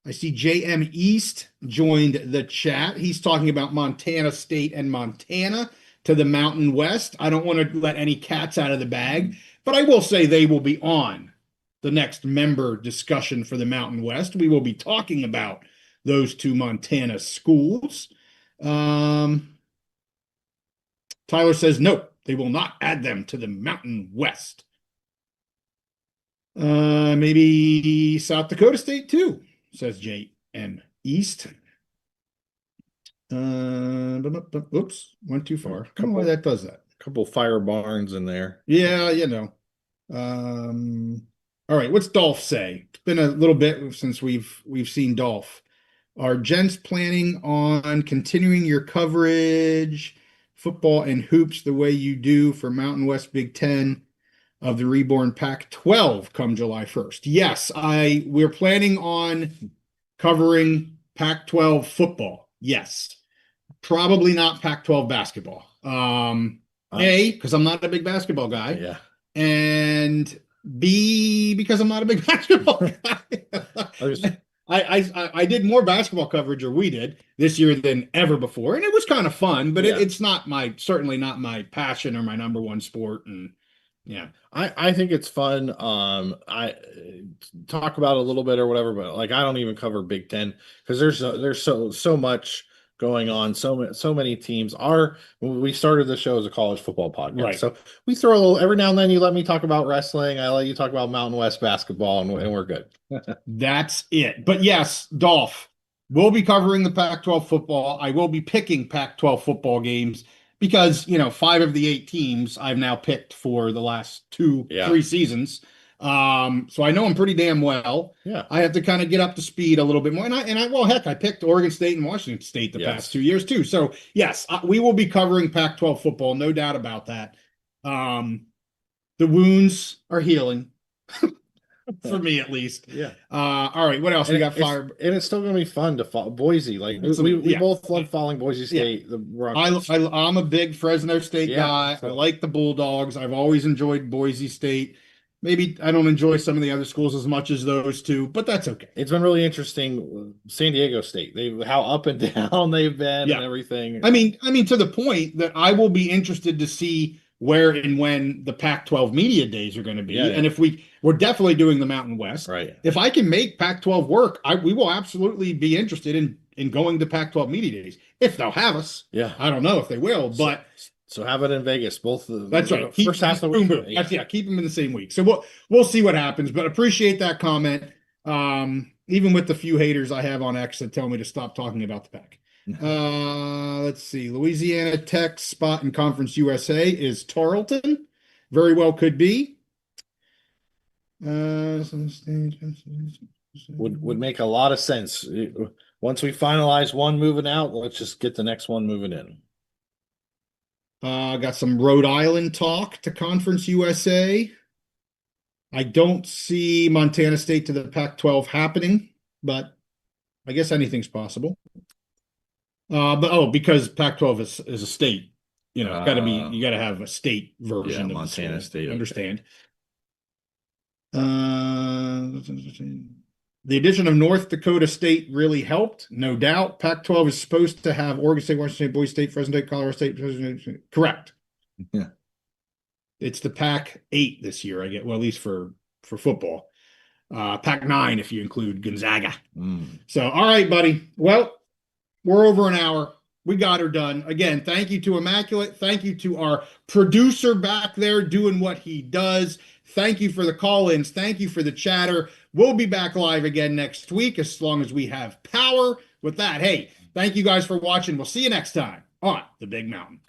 I see JM East joined the chat. He's talking about Montana State and Montana to the Mountain West. I don't want to let any cats out of the bag, but I will say they will be on the next member discussion for the Mountain West. We will be talking about those 2 Montana schools. Tyler says, nope. They will not add them to the Mountain West. Maybe South Dakota State too, says J.M. East. Oops, went too far. I don't know why that does that. Couple fire barns in there. Yeah, all right, what's Dolph say? It's been a little bit since we've seen Dolph. Are gents planning on continuing your coverage, football and hoops, the way you do for Mountain West Big Ten of the reborn Pac-12 come July 1st? Yes, we're planning on covering Pac-12 football. Yes. Probably not Pac-12 basketball. Because I'm not a big basketball guy. Yeah. And B, because I'm not a big basketball guy. I did more basketball coverage, or we did, this year than ever before, and it was kind of fun, but it's not certainly not my passion or my number one sport. And yeah, I think it's fun. I talk about it a little bit or whatever, but like I don't even cover Big Ten because there's so much going on, so many teams. We started the show as a college football podcast, right? So we throw a little every now and then. You let me talk about wrestling, I let you talk about Mountain West basketball, and we're good. That's it. But yes, Dolph, we'll be covering the Pac-12 football. I will be picking Pac-12 football games because 5 of the 8 teams I've now picked for the last 3 seasons. So I know them pretty damn well. Yeah. I have to kind of get up to speed a little bit more. I picked Oregon State and Washington State the past 2 years too. So yes, we will be covering Pac-12 football. No doubt about that. The wounds are healing. For me, at least. Yeah. All right. What else? We got fire. And it's still going to be fun to follow Boise. Like we both love following Boise State. Yeah. I'm a big Fresno State guy. So. I like the Bulldogs. I've always enjoyed Boise State. Maybe I don't enjoy some of the other schools as much as those two, but that's okay. It's been really interesting. San Diego State, how up and down they've been and everything. I mean, to the point that I will be interested to see where and when the Pac-12 media days are going to be. Yeah, and if we're definitely doing the Mountain West. Right. If I can make Pac-12 work, we will absolutely be interested in going to Pac-12 media days if they'll have us. Yeah. I don't know if they will, but so have it in Vegas. Both of them. That's right. First half of the week. Yeah. Keep them in the same week. So we'll see what happens, but appreciate that comment. Even with the few haters I have on X that tell me to stop talking about the Pac. Let's see. Louisiana Tech's spot in Conference USA is Tarleton. Very well could be. Would make a lot of sense. Once we finalize one moving out, let's just get the next one moving in. Got some Rhode Island talk to Conference USA. I don't see Montana State to the Pac-12 happening, but I guess anything's possible. Because Pac-12 is a state, it's got to be. You got to have a state version of Montana State. Understand? The addition of North Dakota State really helped, no doubt. Pac-12 is supposed to have Oregon State, Washington State, Boise State, Fresno State, Colorado State. Correct. Yeah. It's the Pac-8 this year. At least for football. Pac-9 if you include Gonzaga. So, all right, buddy. Well, we're over an hour. We got her done. Again, thank you to Immaculate. Thank you to our producer back there doing what he does. Thank you for the call-ins. Thank you for the chatter. We'll be back live again next week as long as we have power. With that, hey, thank you guys for watching. We'll see you next time on The Big Mountain.